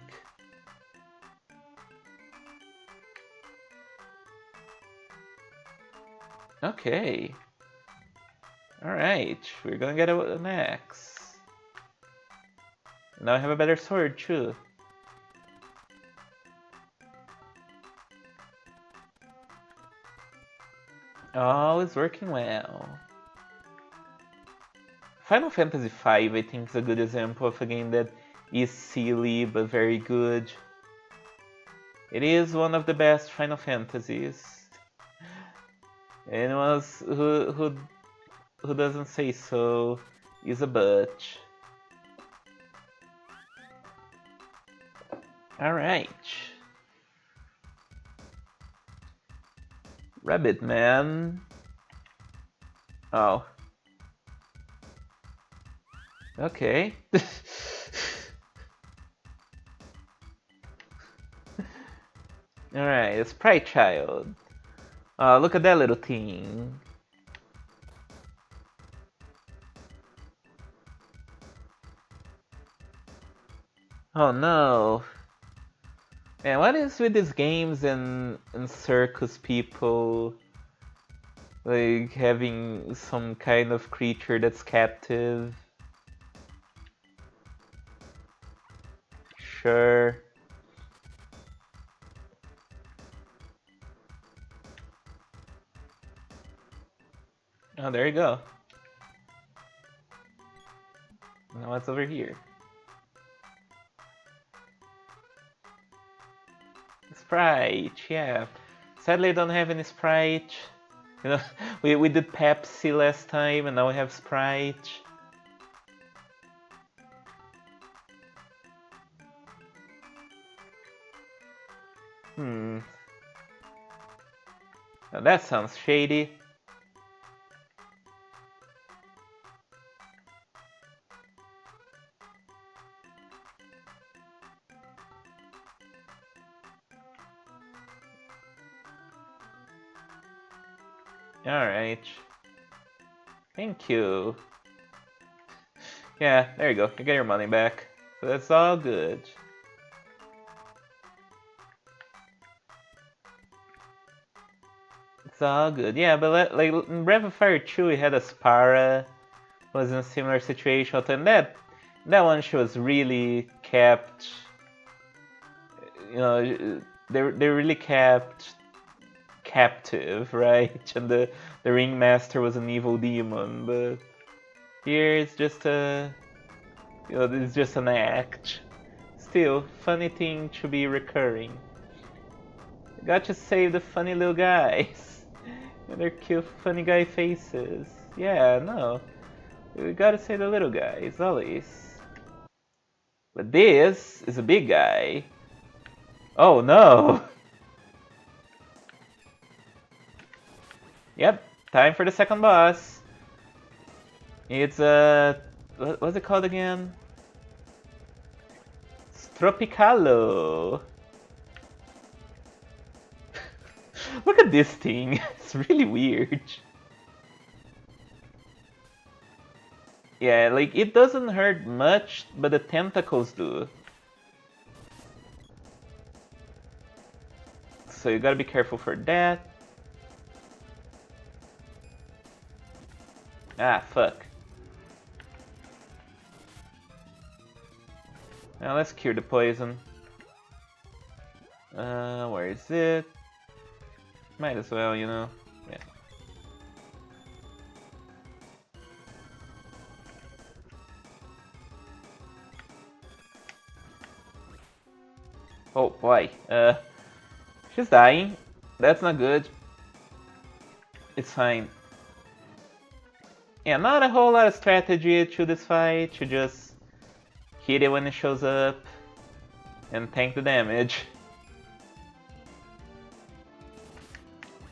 Okay. Alright, we're gonna get an axe. Now I have a better sword too. Oh, it's working well. Final Fantasy V, I think, is a good example of a game that is silly but very good. It is one of the best Final Fantasies. Anyone who doesn't say so is a butch. Alright. Rabbit Man. Oh. Okay. Alright, a Sprite Child. Look at that little thing. Oh no. Man, what is with these games and circus people? Like having some kind of creature that's captive. Sure. Oh, there you go. Now what's over here? Sprite, yeah. Sadly, I don't have any Sprite. You know, we did Pepsi last time, and now we have Sprite. Now that sounds shady. Alright. Thank you. Yeah, there you go. You get your money back. So that's all good. It's all good. Yeah, but like in Breath of Fire 2, we had Aspara. Was in a similar situation, and that one she was really kept. You know, they really kept captive, right? And the ringmaster was an evil demon, but here it's just a, you know, it's just an act. Still, funny thing to be recurring. Got to save the funny little guys. And their cute funny guy faces. Yeah, no. We gotta save the little guys, always. But this is a big guy. Oh no! Yep, time for the second boss. It's what's it called again? Tropicalo. Look at this thing. It's really weird. Yeah, like it doesn't hurt much, but the tentacles do. So you gotta be careful for that. Ah, fuck. Now let's cure the poison. Where is it? Might as well, you know. Yeah. Oh boy. She's dying. That's not good. It's fine. Yeah, not a whole lot of strategy to this fight. You just hit it when it shows up and tank the damage.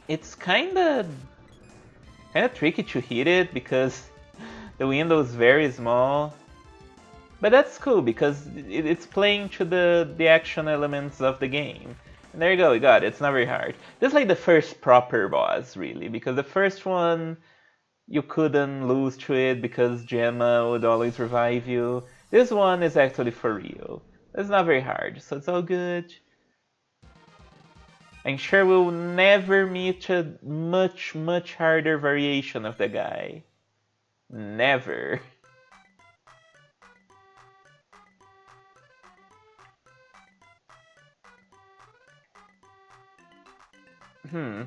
It's kinda tricky to hit it because the window is very small. But that's cool because it's playing to the action elements of the game. And there you go, you got it. It's not very hard. This is like the first proper boss, really, because the first one you couldn't lose to it because Gemma would always revive you. This one is actually for real. It's not very hard, so it's all good. I'm sure we'll never meet a much harder variation of the guy. Never. Hmm.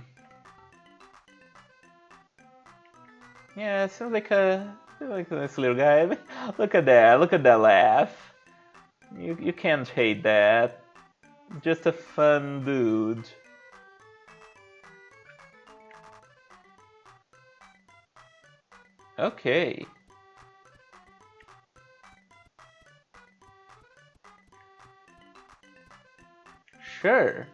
Yeah, seems like a nice little guy. Look at that! Look at that laugh. You can't hate that. Just a fun dude. Okay. Sure.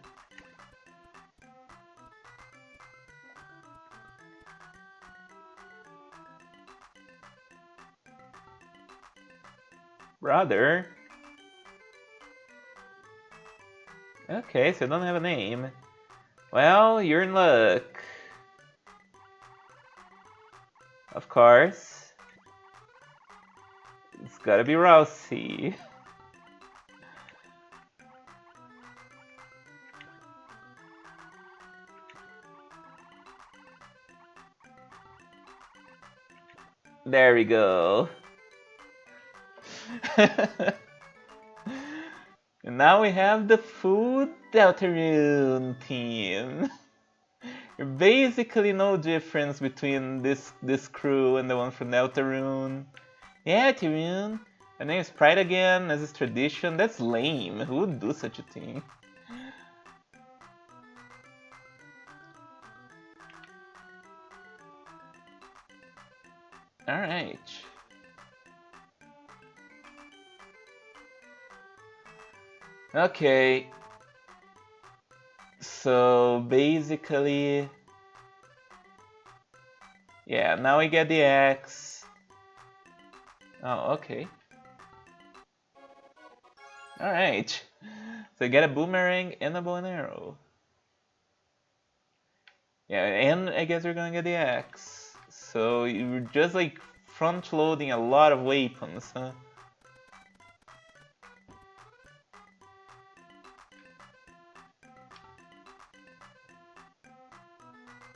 Brother. Okay, so I don't have a name. Well, you're in luck. Of course. It's gotta be Rousey. There we go. And now we have the full Deltarune team. Basically no difference between this crew and the one from Deltarune. Yeah, Tyrion. My name is Pride again, as is tradition. That's lame. Who would do such a thing? Alright. Okay. So basically, yeah, now we get the axe. Oh, okay. Alright. So get a boomerang and a bow and arrow. Yeah, and I guess we're gonna get the axe. So you're just like front loading a lot of weapons, huh?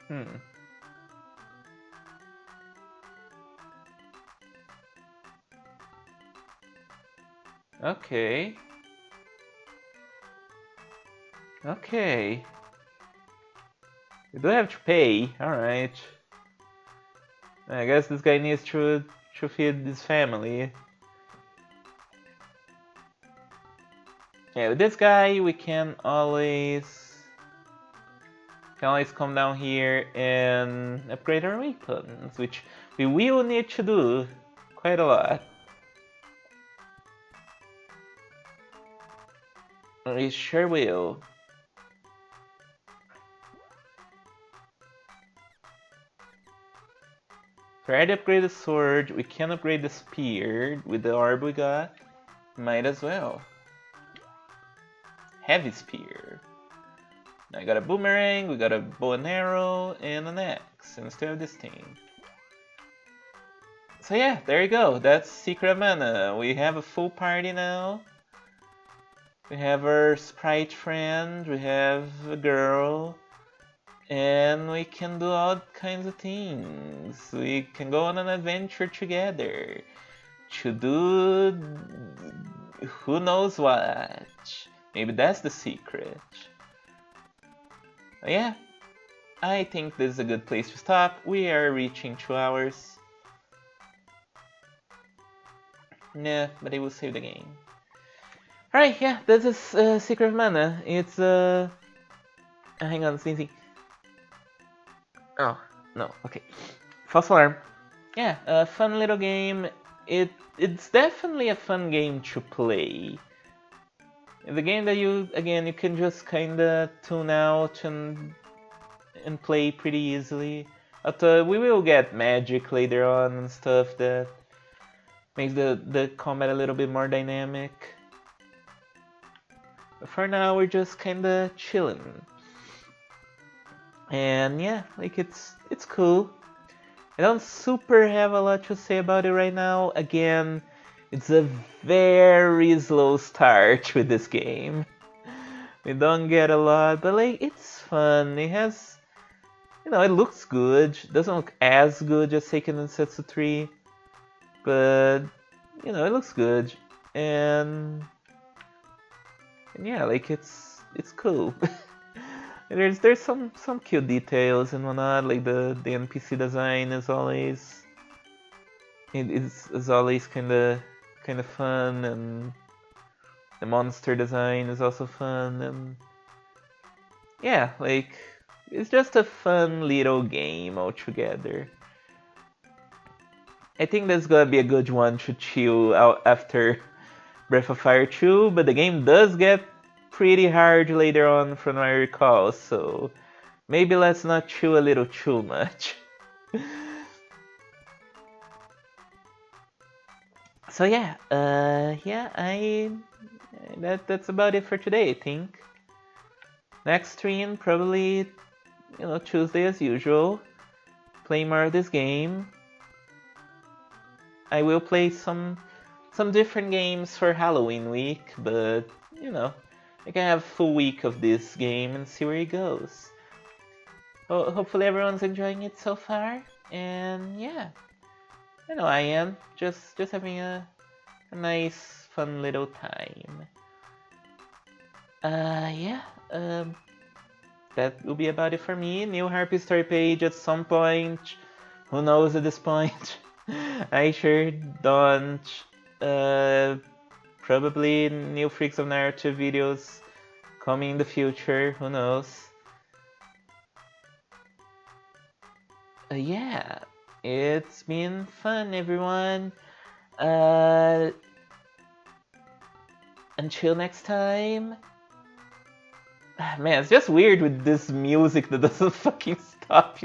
Hmm. Okay. Okay. You do have to pay. Alright. I guess this guy needs to feed his family. Yeah, with this guy we can always come down here and upgrade our weapons, which we will need to do quite a lot. We sure will. Try to upgrade the sword, we can upgrade the spear with the orb we got. Might as well. Heavy Spear. Now I got a boomerang, we got a bow and arrow, and an axe instead of this thing. So yeah, there you go. That's Secret of Mana. We have a full party now. We have our sprite friend, we have a girl, and we can do all kinds of things. We can go on an adventure together to do who knows what. Maybe that's the secret. But yeah, I think this is a good place to stop. We are reaching 2 hours. Nah, but I will save the game. Alright, yeah, this is Secret of Mana. It's hang on, sneezing. Oh, no, okay. False alarm. Yeah, a fun little game. It's definitely a fun game to play. It's a game that you can just kinda tune out and play pretty easily. But we will get magic later on and stuff that makes the combat a little bit more dynamic. But for now, we're just kinda chilling. And yeah, like it's cool. I don't super have a lot to say about it right now. Again, it's a very slow start with this game. We don't get a lot, but like it's fun. It has, it looks good. It doesn't look as good as Seiken Densetsu 3, but it looks good. And yeah, like it's cool. There's some cute details and whatnot. Like the NPC design is always is always kind of fun, and the monster design is also fun, and yeah, like it's just a fun little game altogether. I think that's gonna be a good one to chill out after Breath of Fire 2, but the game does get pretty hard later on from what I recall, so maybe let's not chill a little too much. So yeah, that's about it for today, I think. Next stream, probably, Tuesday as usual. Play more of this game. I will play some different games for Halloween week, but, I can have a full week of this game and see where it goes. Hopefully everyone's enjoying it so far, and yeah. I know I am. Just having a nice, fun little time. Yeah. That will be about it for me. New Harpy story page at some point. Who knows at this point? I sure don't. Probably new Freaks of Narrative videos coming in the future. Who knows? Yeah. It's been fun, everyone. Until next time. Man, it's just weird with this music that doesn't fucking stop,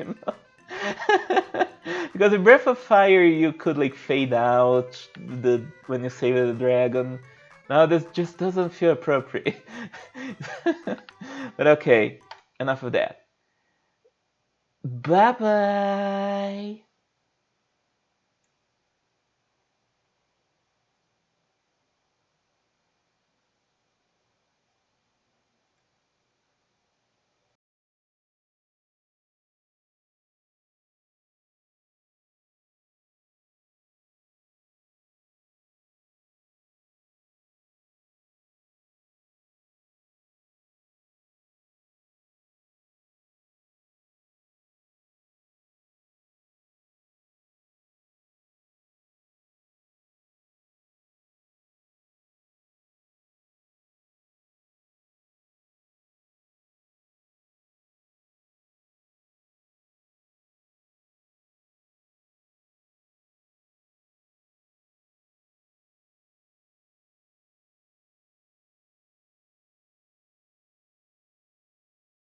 Because in Breath of Fire you could like fade out when you save the dragon. Now this just doesn't feel appropriate. But okay, enough of that. Bye bye.